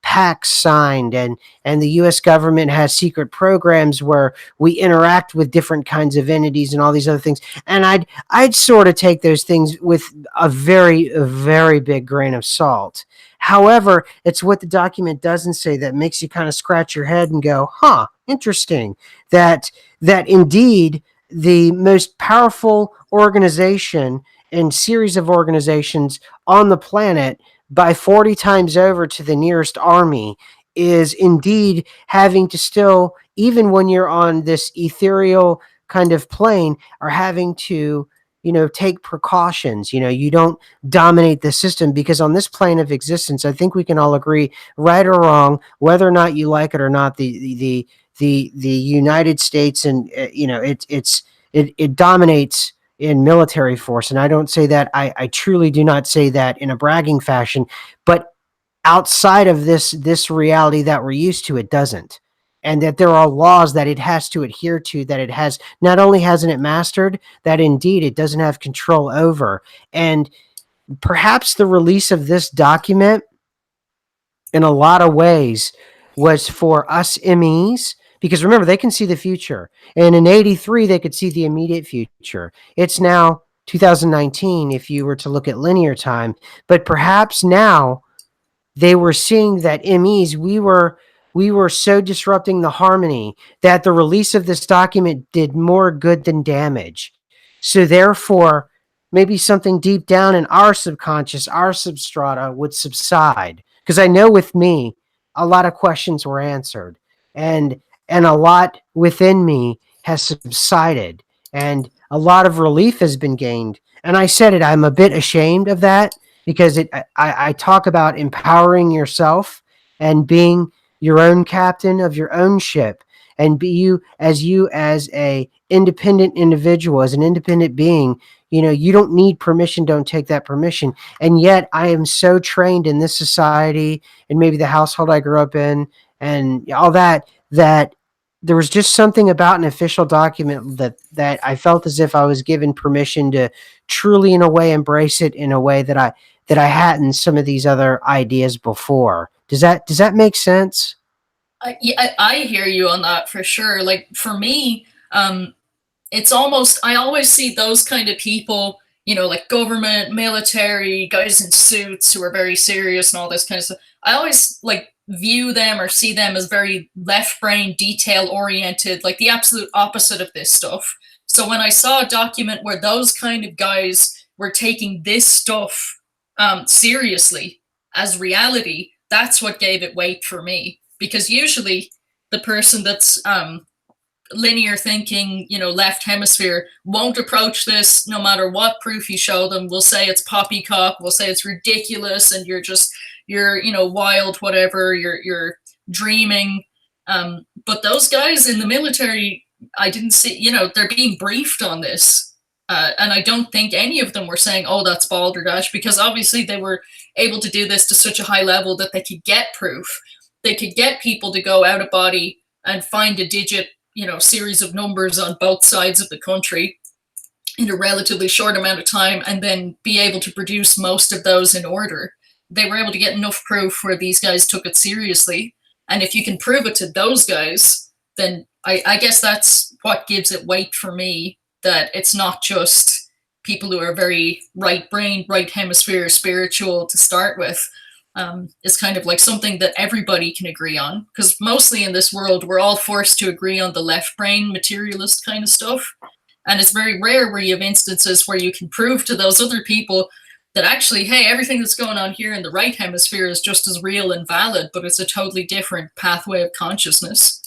S2: pacts signed, and the U.S. government has secret programs where we interact with different kinds of entities and all these other things. And I'd sort of take those things with a very big grain of salt. However, it's what the document doesn't say that makes you kind of scratch your head and go, "Huh, interesting." That indeed the most powerful organization and series of organizations on the planet, by 40 times over to the nearest army, is indeed having to still, even when you're on this ethereal kind of plane, are having to, take precautions. You don't dominate the system, because on this plane of existence, I think we can all agree, right or wrong, whether or not you like it or not, the United States, and it dominates in military force. And I don't say that, I truly do not say that in a bragging fashion, but outside of this reality that we're used to, it doesn't. And that there are laws that it has to adhere to, that it has, not only hasn't it mastered, that indeed it doesn't have control over. And perhaps the release of this document, in a lot of ways, was for us MEs, because remember, they can see the future. And in 83, they could see the immediate future. It's now 2019 if you were to look at linear time. But perhaps now they were seeing that MEs, we were so disrupting the harmony that the release of this document did more good than damage. So therefore, maybe something deep down in our subconscious, our substrata, would subside. Because I know with me, a lot of questions were answered, and a lot within me has subsided, and a lot of relief has been gained. And I said it, I'm a bit ashamed of that, because I talk about empowering yourself and being your own captain of your own ship, and be you as a independent individual, as an independent being. You don't need permission, don't take that permission. And yet I am so trained in this society, and maybe the household I grew up in, and all that there was just something about an official document that I felt as if I was given permission to truly, in a way, embrace it in a way that I hadn't some of these other ideas before. Does that make sense?
S1: I hear you on that for sure. Like for me, it's almost, I always see those kind of people, like government, military, guys in suits who are very serious and all this kind of stuff. I always like view them or see them as very left brain, detail oriented, like the absolute opposite of this stuff. So when I saw a document where those kind of guys were taking this stuff seriously as reality, that's what gave it weight for me. Because usually the person that's linear thinking, left hemisphere, won't approach this no matter what proof you show them. We'll say it's poppycock, we'll say it's ridiculous, and you're wild, whatever, you're dreaming. But those guys in the military, I didn't see, they're being briefed on this. And I don't think any of them were saying, oh, that's balderdash, because obviously they were able to do this to such a high level that they could get proof. They could get people to go out of body and find a digit, series of numbers on both sides of the country in a relatively short amount of time, and then be able to produce most of those in order. They were able to get enough proof where these guys took it seriously. And if you can prove it to those guys, then I guess that's what gives it weight for me, that it's not just people who are very right brain, right hemisphere, spiritual to start with. Is kind of like something that everybody can agree on, because mostly in this world we're all forced to agree on the left brain materialist kind of stuff, and it's very rare where you have instances where you can prove to those other people that actually, hey, everything that's going on here in the right hemisphere is just as real and valid, but it's a totally different pathway of consciousness.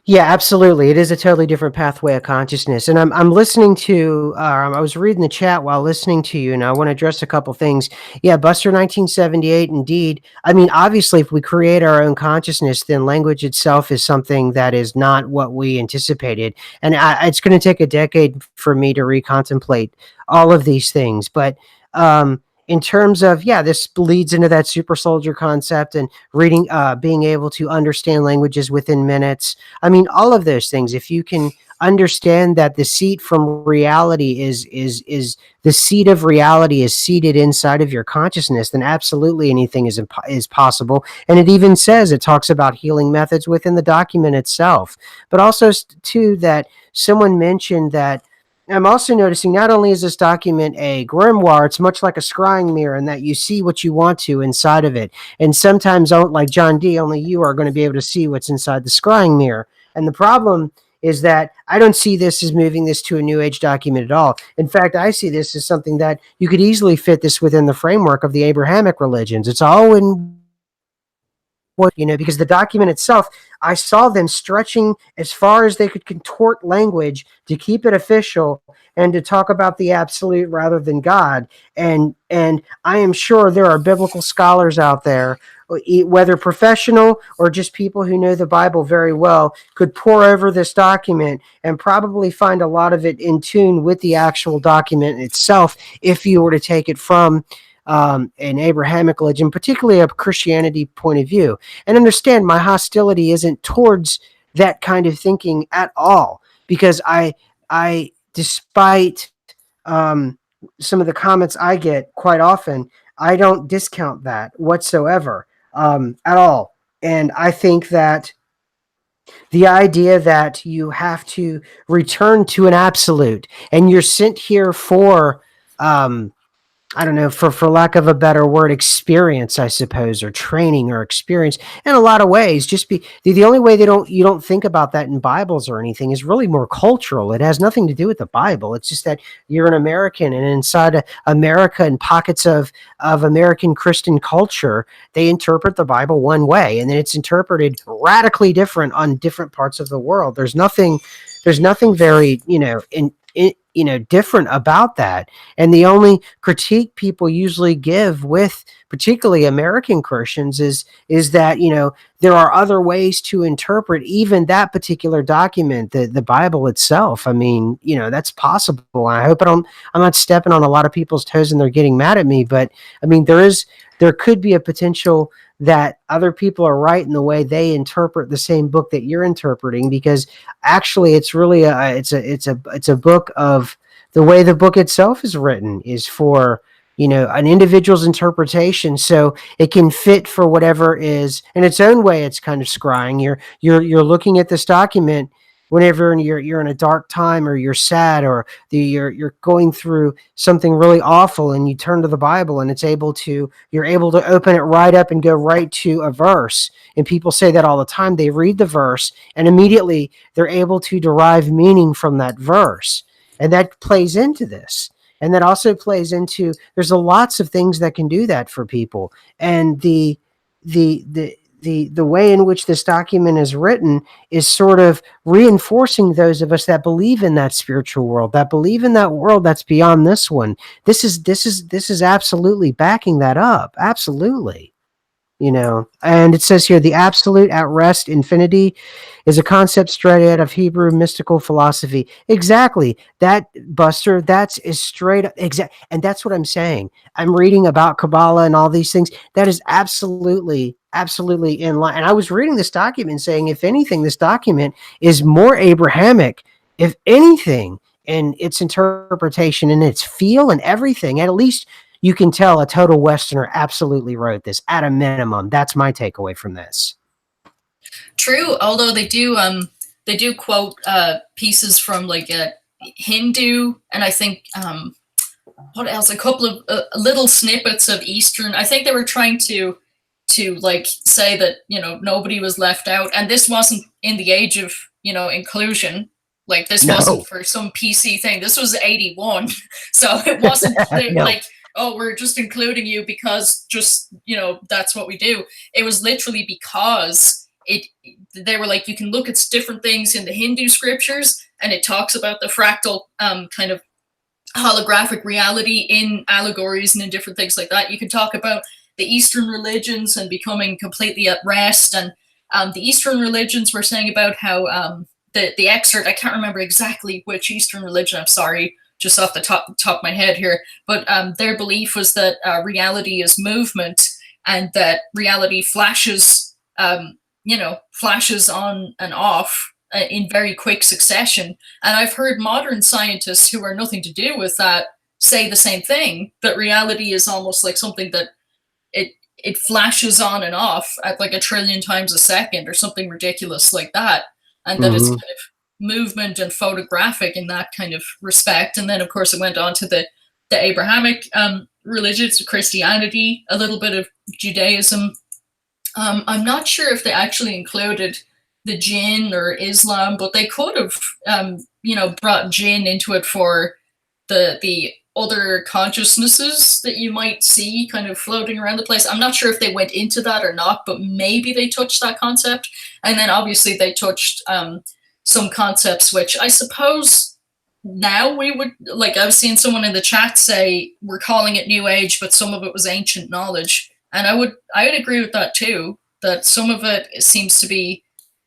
S2: Yeah, absolutely. It is a totally different pathway of consciousness. And I'm listening to, I was reading the chat while listening to you, and I want to address a couple things. Yeah, Buster 1978, indeed. I mean, obviously, if we create our own consciousness, then language itself is something that is not what we anticipated. And it's going to take a decade for me to recontemplate all of these things. But in terms of, yeah, this leads into that super soldier concept, and being able to understand languages within minutes. I mean, all of those things, if you can understand that the seat from reality is the seat of reality is seated inside of your consciousness, then absolutely anything is possible. And it even says, it talks about healing methods within the document itself. But also too, that someone mentioned that I'm also noticing not only is this document a grimoire, it's much like a scrying mirror in that you see what you want to inside of it. And sometimes, like John D, only you are going to be able to see what's inside the scrying mirror. And the problem is that I don't see this as moving this to a new age document at all. In fact, I see this as something that you could easily fit this within the framework of the Abrahamic religions. It's all in what, because the document itself, I saw them stretching as far as they could contort language to keep it official and to talk about the absolute rather than God. And I am sure there are biblical scholars out there, whether professional or just people who know the Bible very well, could pore over this document and probably find a lot of it in tune with the actual document itself if you were to take it from an Abrahamic religion, particularly a Christianity point of view. And understand, my hostility isn't towards that kind of thinking at all, because despite some of the comments I get quite often, I don't discount that whatsoever at all. And I think that the idea that you have to return to an absolute and you're sent here for I don't know, for lack of a better word, experience, I suppose, or training or experience in a lot of ways. Just the only way you don't think about that in Bibles or anything is really more cultural. It has nothing to do with the Bible. It's just that you're an American, and inside America and pockets of American Christian culture, they interpret the Bible one way, and then it's interpreted radically different on different parts of the world. There's nothing very different about that. And the only critique people usually give with particularly American Christians is that there are other ways to interpret even that particular document, the Bible itself. I mean, that's possible. I hope I'm not stepping on a lot of people's toes and they're getting mad at me, but I mean, there could be a potential that other people are right in the way they interpret the same book that you're interpreting, because actually it's really it's a book of the way the book itself is written is for an individual's interpretation, so it can fit for whatever is in its own way. It's kind of scrying. You're looking at this document whenever you're in a dark time, or you're sad, or you're going through something really awful, and you turn to the Bible, and you're able to open it right up and go right to a verse. And people say that all the time. They read the verse and immediately they're able to derive meaning from that verse. And that plays into this. And that also plays into, there's lots of things that can do that for people. And the way in which this document is written is sort of reinforcing those of us that believe in that spiritual world, that believe in that world that's beyond this one. This is absolutely backing that up. Absolutely. And it says here, the absolute at rest infinity is a concept straight out of Hebrew mystical philosophy. Exactly. That, Buster, that's is straight up. And that's what I'm saying. I'm reading about Kabbalah and all these things. That is absolutely in line. And I was reading this document saying, if anything, this document is more Abrahamic, if anything, in its interpretation and its feel and everything. At least you can tell a total Westerner absolutely wrote this at a minimum. That's my takeaway from this.
S1: True, although they do quote pieces from like a Hindu, and I think what else? A couple of little snippets of Eastern. I think they were trying to like say that nobody was left out, and this wasn't in the age of inclusion. Like this wasn't for some PC thing. This was 81, so it wasn't like, oh, we're just including you because just that's what we do. It was literally because they were like, you can look at different things in the Hindu scriptures, and it talks about the fractal kind of holographic reality in allegories and in different things like that. You can talk about the Eastern religions and becoming completely at rest, and the Eastern religions were saying about how the excerpt, I can't remember exactly which Eastern religion, I'm sorry, just off the top of my head here, but their belief was that reality is movement, and that reality flashes flashes on and off, in very quick succession. And I've heard modern scientists who are nothing to do with that say the same thing, that reality is almost like something that it flashes on and off at like a trillion times a second or something ridiculous like that, and that it's
S2: Mhm.
S1: kind of movement and photographic in that kind of respect. And then of course it went on to the Abrahamic religions, Christianity, a little bit of Judaism. I'm not sure if they actually included the jinn or Islam, but they could have, brought jinn into it for the other consciousnesses that you might see kind of floating around the place. I'm not sure if they went into that or not, but maybe they touched that concept. And then obviously they touched some concepts which I suppose now we would like. I was seeing someone in the chat say we're calling it New Age, but some of it was ancient knowledge, and I would agree with that too. That some of it seems to be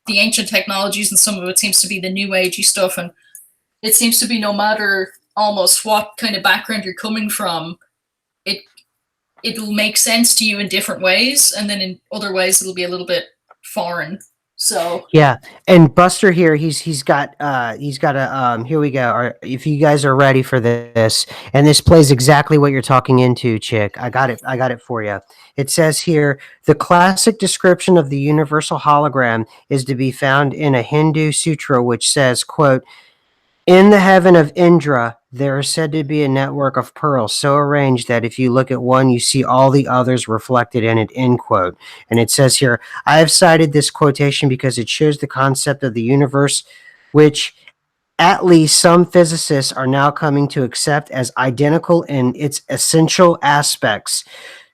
S1: the ancient technologies, and some of it seems to be the New Agey stuff, and it seems to be no matter almost what kind of background you're coming from, it it'll make sense to you in different ways, and then in other ways it'll be a little bit foreign. So
S2: Yeah, and Buster here, he's got a here we go. If you guys are ready for this, and this plays exactly what you're talking into, chick. I got it for you. It says here, the classic description of the universal hologram is to be found in a Hindu sutra which says, quote, in the heaven of Indra, there is said to be a network of pearls so arranged that if you look at one, you see all the others reflected in it, end quote. And it says here, I have cited this quotation because it shows the concept of the universe, which at least some physicists are now coming to accept as identical in its essential aspects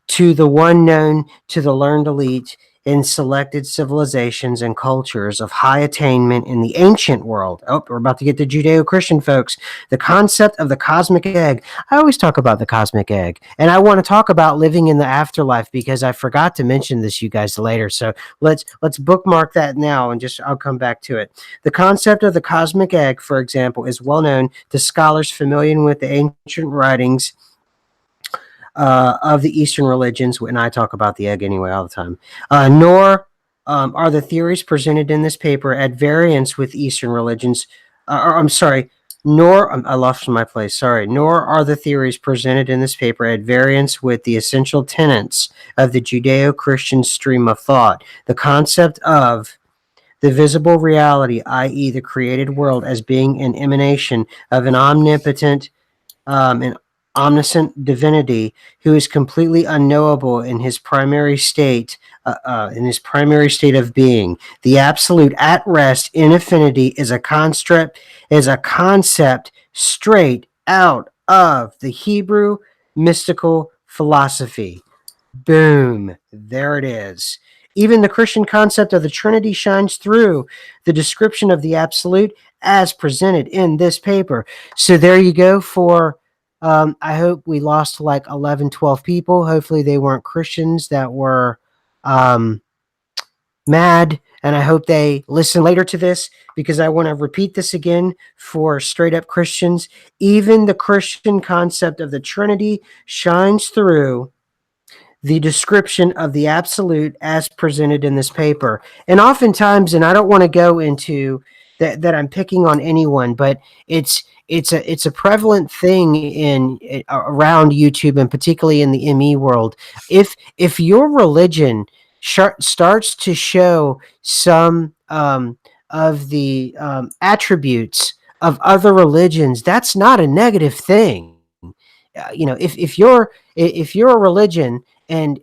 S2: to the one known to the learned elite in selected civilizations and cultures of high attainment in the ancient world. Oh, we're about to get to Judeo-Christian folks. The concept of the cosmic egg. I always talk about the cosmic egg, and I want to talk about living in the afterlife because I forgot to mention this you guys later. So let's bookmark that now, and just I'll come back to it. The concept of the cosmic egg, for example, is well known to scholars familiar with the ancient writings of the Eastern religions, and I talk about the egg anyway all the time. Nor are the theories presented in this paper at variance with Eastern religions. I'm sorry, I lost my place. Sorry. Nor are the theories presented in this paper at variance with the essential tenets of the Judeo-Christian stream of thought. The concept of the visible reality, i.e., the created world, as being an emanation of an omnipotent an omniscient divinity who is completely unknowable in his primary state, of being. The absolute at rest in infinity is a concept straight out of the Hebrew mystical philosophy. Boom. There it is. Even the Christian concept of the Trinity shines through the description of the absolute as presented in this paper. So there you go for, I hope we lost like 11, 12 people. Hopefully they weren't Christians that were mad. And I hope they listen later to this because I want to repeat this again for straight up Christians. Even the Christian concept of the Trinity shines through the description of the absolute as presented in this paper. And oftentimes, and I don't want to go into that I'm picking on anyone, but it's a prevalent thing in around YouTube and particularly in the ME world. If your religion starts to show some of the attributes of other religions, that's not a negative thing. If you're a religion and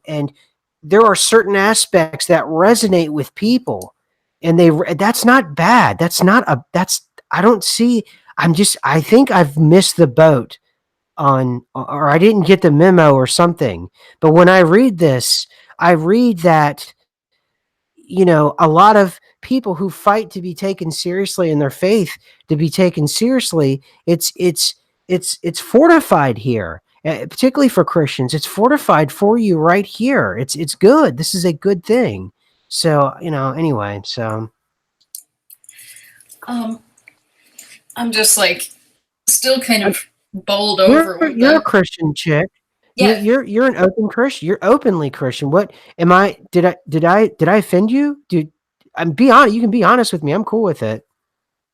S2: there are certain aspects that resonate with people and that's not bad. I don't see, I think I've missed the boat on, or I didn't get the memo or something. But when I read this, I read that a lot of people who fight to be taken seriously in their faith, to be taken seriously, it's fortified here, particularly for Christians. It's fortified for you right here. It's good. This is a good thing. So anyway. So
S1: I'm just like still kind of bowled over with
S2: you're a
S1: the
S2: Christian chick. You're
S1: yeah.
S2: you're you're an open Christian. You're openly Christian. What am I? Did I offend you? Dude, I'm be honest. You can be honest with me. I'm cool with it.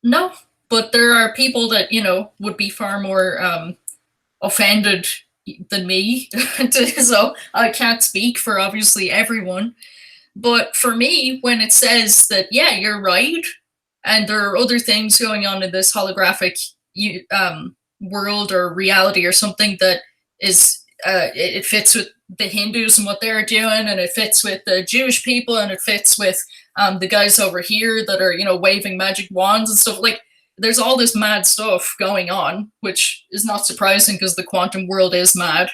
S1: No, but there are people that, would be far more offended than me. So I can't speak for obviously everyone. But for me, when it says that, yeah, you're right, and there are other things going on in this holographic world or reality or something that is, it fits with the Hindus and what they're doing, and it fits with the Jewish people, and it fits with the guys over here that are, waving magic wands and stuff. Like, there's all this mad stuff going on, which is not surprising because the quantum world is mad.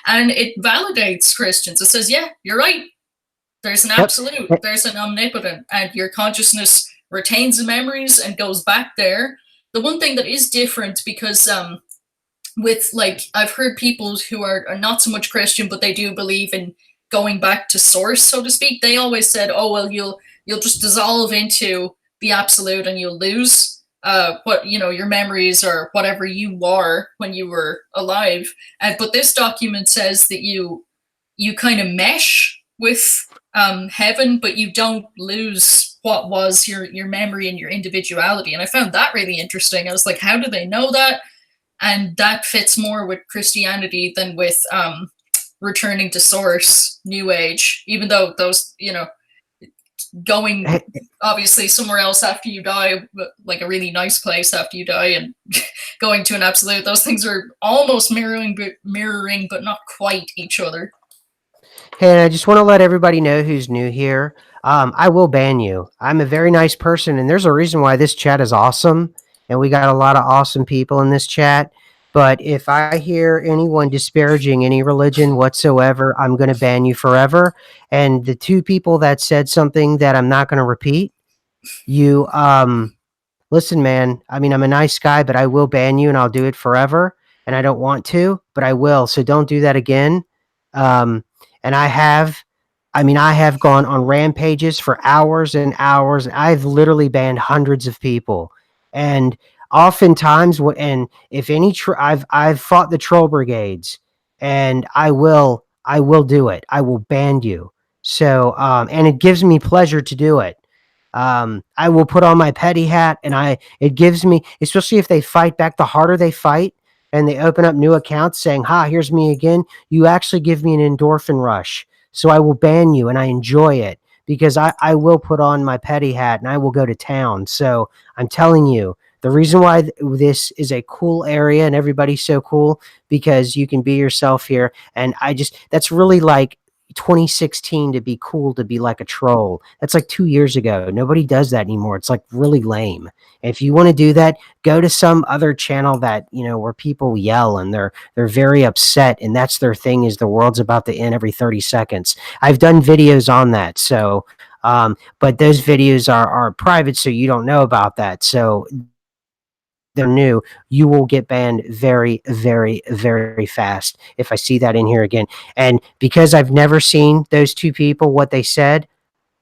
S1: And it validates Christians. It says, yeah, you're right. There's an
S2: Yep.
S1: absolute, there's an omnipotent, and your consciousness retains the memories and goes back there. The one thing that is different, because with, like, I've heard people who are not so much Christian, but they do believe in going back to source, so to speak. They always said, oh well, you'll just dissolve into the absolute and you'll lose what, your memories or whatever you are when you were alive. But this document says that you kind of mesh with heaven, but you don't lose what was your memory and your individuality. And I found that really interesting. I was like, how do they know that? And that fits more with Christianity than with returning to source, New Age. Even though those, going obviously somewhere else after you die, like a really nice place after you die, and going to an absolute, those things are almost mirroring, but not quite each other.
S2: Hey, and I just want to let everybody know who's new here. I will ban you. I'm a very nice person, and there's a reason why this chat is awesome, and we got a lot of awesome people in this chat. But if I hear anyone disparaging any religion whatsoever, I'm going to ban you forever. And the two people that said something that I'm not going to repeat, you listen, man. I mean, I'm a nice guy, but I will ban you, and I'll do it forever. And I don't want to, but I will. So don't do that again. Um, and I have gone on rampages for hours and hours. I've literally banned hundreds of people, and oftentimes, and if any, I've fought the troll brigades, and I will do it. I will ban you. So, and it gives me pleasure to do it. I will put on my petty hat, and it gives me, especially if they fight back, the harder they fight and they open up new accounts saying, ha, here's me again, you actually give me an endorphin rush. So I will ban you, and I enjoy it because I will put on my petty hat and I will go to town. So I'm telling you, the reason why this is a cool area and everybody's so cool, because you can be yourself here. And that's really like 2016 to be cool, to be like a troll. That's like 2 years ago. Nobody does that anymore. It's like really lame. If you want to do that, go to some other channel that, where people yell and they're very upset, and that's their thing, is the world's about to end every 30 seconds. I've done videos on that. So, but those videos are private, so you don't know about that. So they're new, you will get banned very, very, very fast if I see that in here again. And because I've never seen those two people, what they said,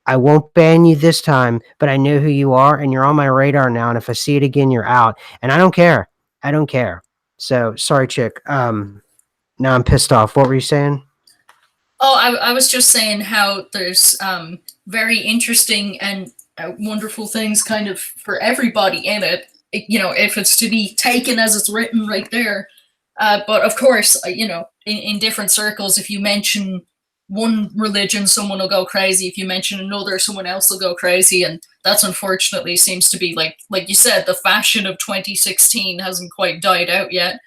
S2: I won't ban you this time, but I know who you are, and you're on my radar now. And if I see it again, you're out. And I don't care. I don't care. So sorry, chick. Now I'm pissed off. What were you saying?
S1: Oh, I was just saying how there's very interesting and wonderful things kind of for everybody in it. If it's to be taken as it's written right there. But of course, in different circles, if you mention one religion, someone will go crazy. If you mention another, someone else will go crazy. And that's unfortunately seems to be, like you said, the fashion of 2016 hasn't quite died out yet.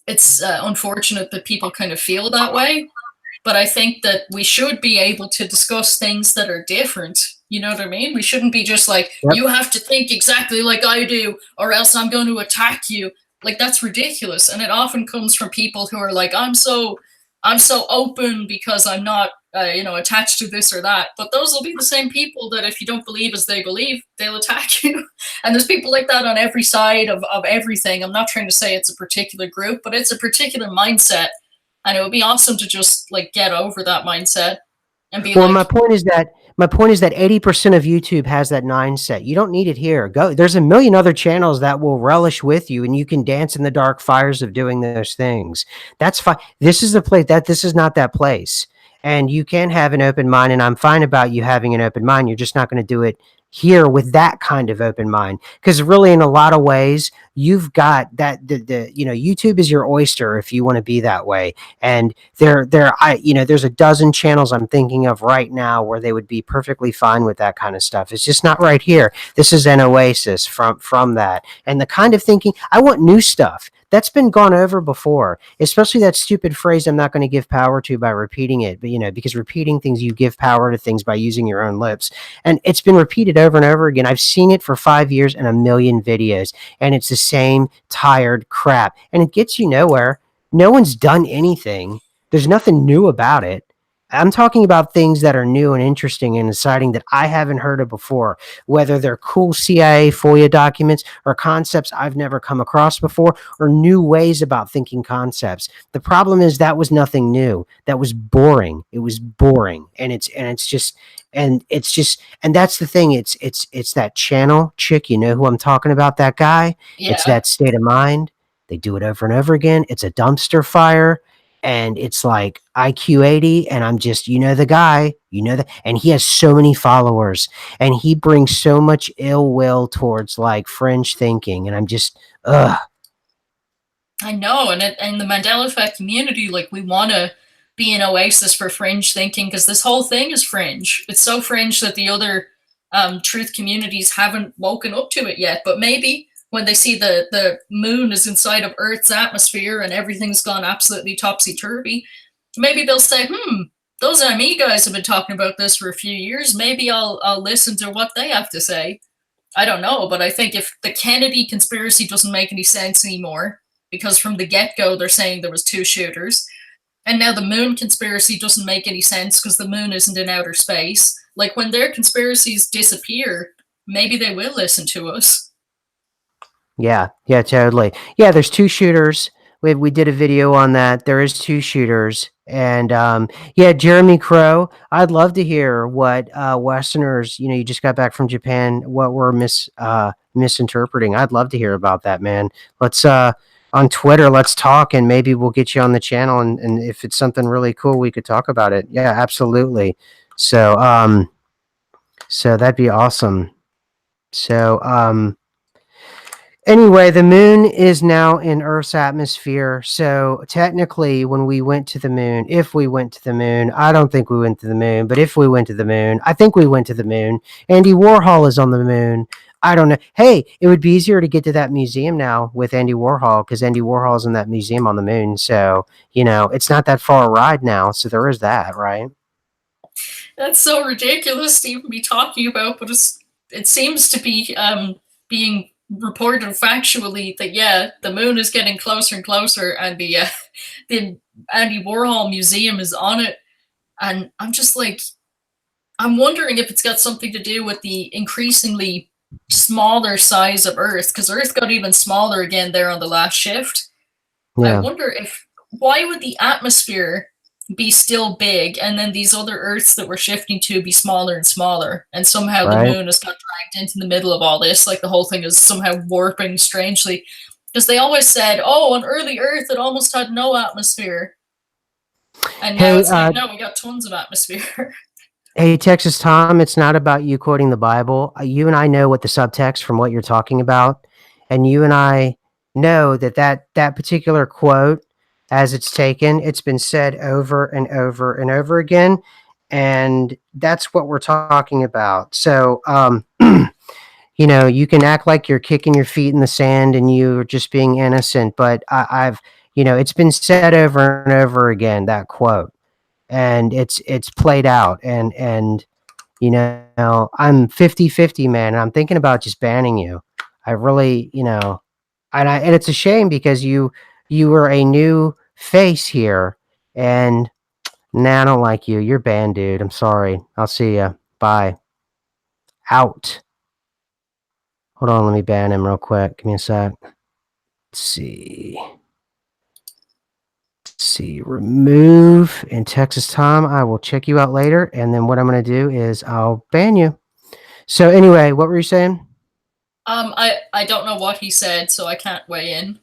S1: It's unfortunate that people kind of feel that way. But I think that we should be able to discuss things that are different. You know what I mean? We shouldn't be just like,
S2: Yep.
S1: you have to think exactly like I do, or else I'm going to attack you. Like, that's ridiculous. And it often comes from people who are like, I'm so open because I'm not, attached to this or that. But those will be the same people that if you don't believe as they believe, they'll attack you. And there's people like that on every side of everything. I'm not trying to say it's a particular group, but it's a particular mindset. And it would be awesome to just like get over that mindset and be
S2: Well,
S1: like,
S2: my point is that 80% of YouTube has that mindset. You don't need it here. Go. There's a million other channels that will relish with you, and you can dance in the dark fires of doing those things. That's fine. This is the place this is not that place. And you can have an open mind, and I'm fine about you having an open mind. You're just not going to do it hear with that kind of open mind. Because really, in a lot of ways, you've got that YouTube is your oyster if you want to be that way. And there's a dozen channels I'm thinking of right now where they would be perfectly fine with that kind of stuff. It's just not right here. This is an oasis from that. And the kind of thinking, I want new stuff. That's been gone over before, especially that stupid phrase, I'm not going to give power to by repeating it. But, because repeating things, you give power to things by using your own lips. And it's been repeated over and over again. I've seen it for 5 years and a million videos, and it's the same tired crap. And it gets you nowhere. No one's done anything. There's nothing new about it. I'm talking about things that are new and interesting and exciting that I haven't heard of before, whether they're cool CIA FOIA documents or concepts I've never come across before or new ways about thinking concepts. The problem is that was nothing new. That was boring. It was boring. And that's the thing. It's that channel chick, who I'm talking about, that guy. It's
S1: Yeah.
S2: that state of mind. They do it over and over again. It's a dumpster fire. And it's like IQ 80, and I'm just, the guy, that, and he has so many followers, and he brings so much ill will towards like fringe thinking, and I'm just, ugh.
S1: I know, and in the Mandela effect community, like we want to be an oasis for fringe thinking because this whole thing is fringe. It's so fringe that the other truth communities haven't woken up to it yet. But maybe when they see the moon is inside of Earth's atmosphere and everything's gone absolutely topsy turvy, maybe they'll say, those ME guys have been talking about this for a few years. Maybe I'll listen to what they have to say. I don't know, but I think if the Kennedy conspiracy doesn't make any sense anymore, because from the get-go they're saying there was 2 shooters, and now the moon conspiracy doesn't make any sense because the moon isn't in outer space. Like when their conspiracies disappear, maybe they will listen to us.
S2: Yeah, totally. Yeah, there's 2 shooters. We did a video on that. There is 2 shooters, and yeah, Jeremy Crow. I'd love to hear what Westerners. You just got back from Japan. What we're misinterpreting. I'd love to hear about that, man. Let's on Twitter. Let's talk, and maybe we'll get you on the channel. And if it's something really cool, we could talk about it. Yeah, absolutely. So that'd be awesome. So anyway, the moon is now in Earth's atmosphere. So technically, when we went to the moon, if we went to the moon, I don't think we went to the moon, but if we went to the moon, I think we went to the moon. Andy Warhol is on the moon. I don't know. Hey, it would be easier to get to that museum now with Andy Warhol because Andy Warhol's in that museum on the moon. So, it's not that far a ride now. So there is that, right?
S1: That's so ridiculous to even be talking about, but it seems to be being reported factually that yeah, the moon is getting closer and closer, and the Andy Warhol Museum is on it, and I'm just like, I'm wondering if it's got something to do with the increasingly smaller size of Earth, because Earth got even smaller again there on the last shift. I
S2: Yeah.
S1: wonder if why would the atmosphere be still big and then these other Earths that we're shifting to be smaller and smaller, and somehow the
S2: Right.
S1: moon has got dragged into the middle of all this, like the whole thing is somehow warping strangely. Because they always said, oh, on early Earth it almost had no atmosphere, and now
S2: Hey,
S1: it's like, no, we got tons of atmosphere.
S2: Hey, Texas Tom, it's not about you quoting the Bible. You and I know what the subtext from what you're talking about, and you and I know that particular quote, as it's taken, it's been said over and over and over again, and that's what we're talking about. So, you can act like you're kicking your feet in the sand and you're just being innocent, but I've, it's been said over and over again, that quote, and it's played out, and I'm 50-50, man, and I'm thinking about just banning you. I really, and it's a shame because you were a new face here, and nah, I don't like you. You're banned, dude. I'm sorry. I'll see ya. Bye. Out. Hold on, let me ban him real quick. Give me a sec. Let's see. Remove in Texas Tom. I will check you out later, and then what I'm going to do is I'll ban you. So anyway, what were you saying?
S1: I don't know what he said, so I can't weigh in.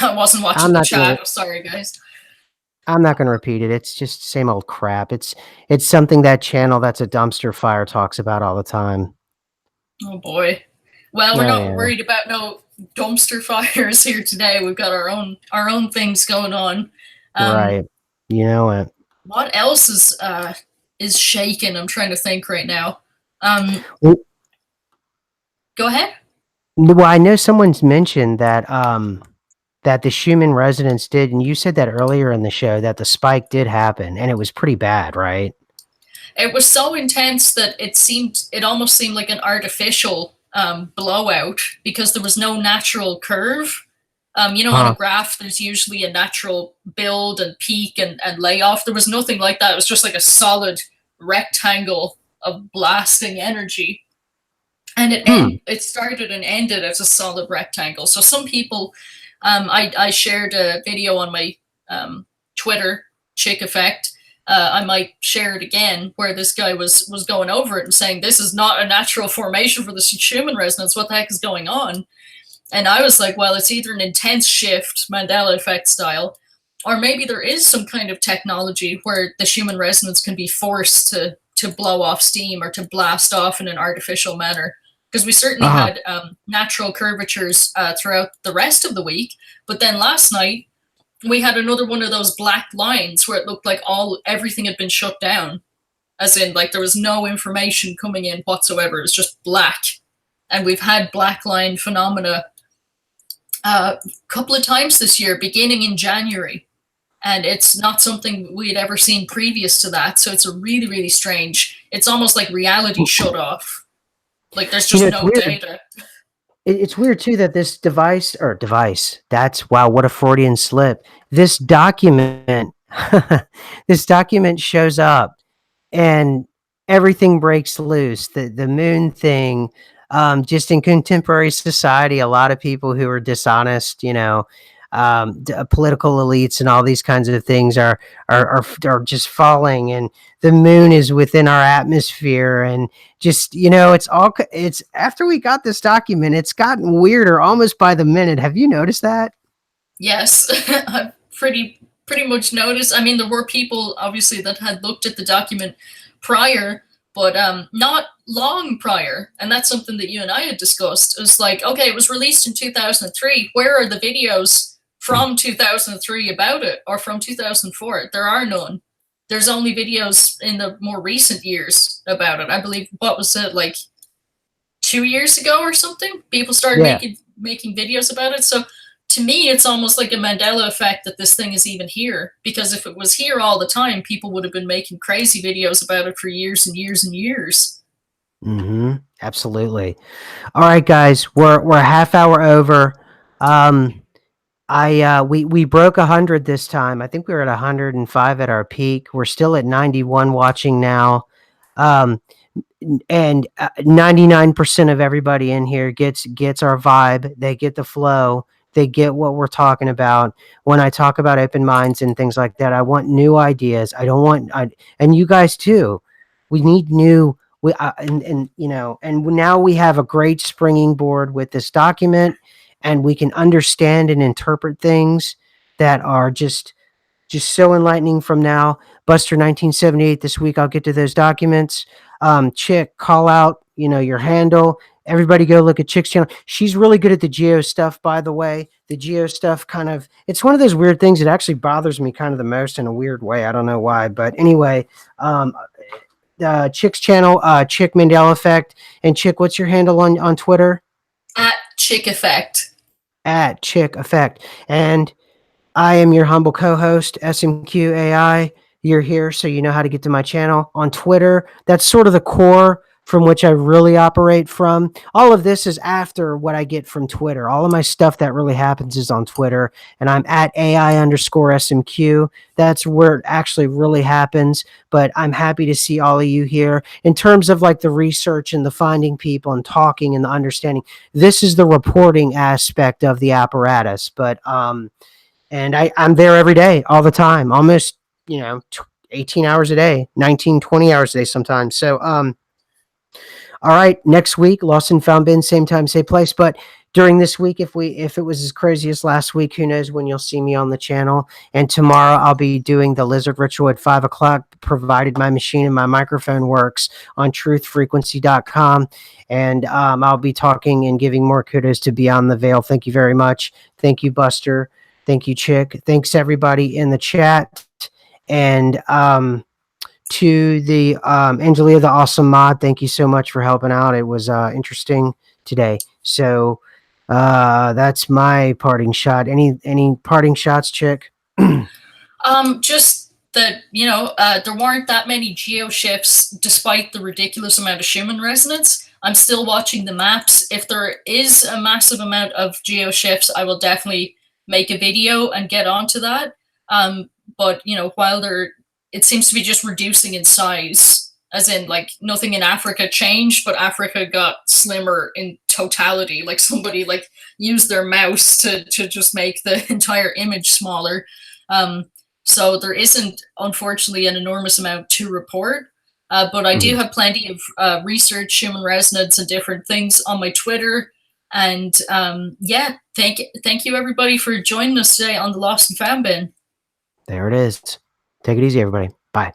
S1: I wasn't
S2: I'm
S1: watching the
S2: not gonna
S1: chat. I'm sorry, guys.
S2: I'm not gonna repeat it. It's just same old crap. It's something that channel that's a dumpster fire talks about all the time.
S1: Oh boy. Well, we're
S2: Oh
S1: not
S2: yeah,
S1: worried about no dumpster fires here today. We've got our own things going on. Um,
S2: right. You know it.
S1: what else is shaking? I'm trying to think right now. Um,
S2: Well,
S1: go ahead.
S2: well, I know someone's mentioned that that the Schumann resonance did, and you said that earlier in the show that the spike did happen, and it was pretty bad, right?
S1: It was so intense that it almost seemed like an artificial blowout because there was no natural curve. On a
S2: Huh.
S1: graph, there's usually a natural build and peak and layoff. There was nothing like that. It was just like a solid rectangle of blasting energy. And
S2: Hmm.
S1: it started and ended as a solid rectangle. So some people, I shared a video on my Twitter, Chick Effect. I might share it again, where this guy was going over it and saying this is not a natural formation for the Schumann resonance. What the heck is going on? And I was like, well, it's either an intense shift, Mandela effect style, or maybe there is some kind of technology where the Schumann resonance can be forced to blow off steam or to blast off in an artificial manner. Because we certainly
S2: Uh-huh.
S1: had natural curvatures throughout the rest of the week, but then last night we had another one of those black lines where it looked like everything had been shut down, as in like there was no information coming in whatsoever. It was just black, and we've had black line phenomena a couple of times this year, beginning in January. And it's not something we had ever seen previous to that. So it's a really, really strange. It's almost like reality shut off. Like there's
S2: You
S1: just
S2: know, it's
S1: no
S2: weird.
S1: data.
S2: It's weird too that this device. That's wow, what a Freudian slip. This document, this document shows up and everything breaks loose. The moon thing, just in contemporary society, a lot of people who are dishonest, political elites and all these kinds of things are just falling, and the moon is within our atmosphere, and just it's after we got this document, it's gotten weirder almost by the minute. Have you noticed that?
S1: Yes, I've pretty much noticed. I mean, there were people obviously that had looked at the document prior, but not long prior. And that's something that you and I had discussed. It was like, okay, it was released in 2003. Where are the videos from 2003 about it, or from 2004? There are none. There's only videos in the more recent years about it. I believe, what was it, like 2 years ago or something? People started
S2: Yeah.
S1: making videos about it. So to me, it's almost like a Mandela effect that this thing is even here. Because if it was here all the time, people would have been making crazy videos about it for years and years and years.
S2: Absolutely. All right, guys, we're a half hour over. Um, we broke 100 this time. I think we were at 105 at our peak. We're still at 91 watching now. Um, and 99% of everybody in here gets our vibe. They get the flow. They get what we're talking about. When I talk about open minds and things like that, I want new ideas. I don't want and you guys too. We need new we and and now we have a great springing board with this document, and we can understand and interpret things that are just so enlightening from now. Buster 1978 this week. I'll get to those documents. Chick, call out, your handle. Everybody go look at Chick's channel. She's really good at the geo stuff, by the way. The geo stuff it's one of those weird things that actually bothers me kind of the most in a weird way. I don't know why. But anyway, Chick's channel, Chick Mandela Effect. And Chick, what's your handle on Twitter?
S1: At Chick Effect.
S2: At Chick Effect. And I am your humble co-host, SMQAI. You're here, so you know how to get to my channel on Twitter. That's sort of the core from which I really operate from. All of this is after what I get from Twitter. All of my stuff that really happens is on Twitter, and I'm at AI_SMQ. That's where it actually really happens. But I'm happy to see all of you here. In terms of like the research and the finding people and talking and the understanding, this is the reporting aspect of the apparatus. But and I'm there every day, all the time, almost, 18 hours a day, 19, 20 hours a day sometimes. So, all right, next week, Lost and Found Bin, same time, same place. But during this week. If it was as crazy as last week, who knows when you'll see me on the channel. And tomorrow I'll be doing the lizard ritual at 5 o'clock, provided my machine and my microphone works, on truthfrequency.com. And I'll be talking and giving more kudos to Beyond the Veil. Thank you very much. Thank you, Buster. Thank you, Chick. Thanks everybody in the chat. And to the Angelia, the awesome mod, thank you so much for helping out. It was interesting today. So that's my parting shot. Any parting shots, Chick?
S1: Just that, there weren't that many geo shifts despite the ridiculous amount of Schumann resonance. I'm still watching the maps. If there is a massive amount of geo shifts, I will definitely make a video and get onto that. But while it seems to be just reducing in size, as in like nothing in Africa changed, but Africa got slimmer in totality. Like somebody like used their mouse to just make the entire image smaller. So there isn't, unfortunately, an enormous amount to report. But I do have plenty of research, human resonance, and different things on my Twitter. And yeah, thank you everybody for joining us today on the Lost and Found Bin.
S2: There it is. Take it easy, everybody. Bye.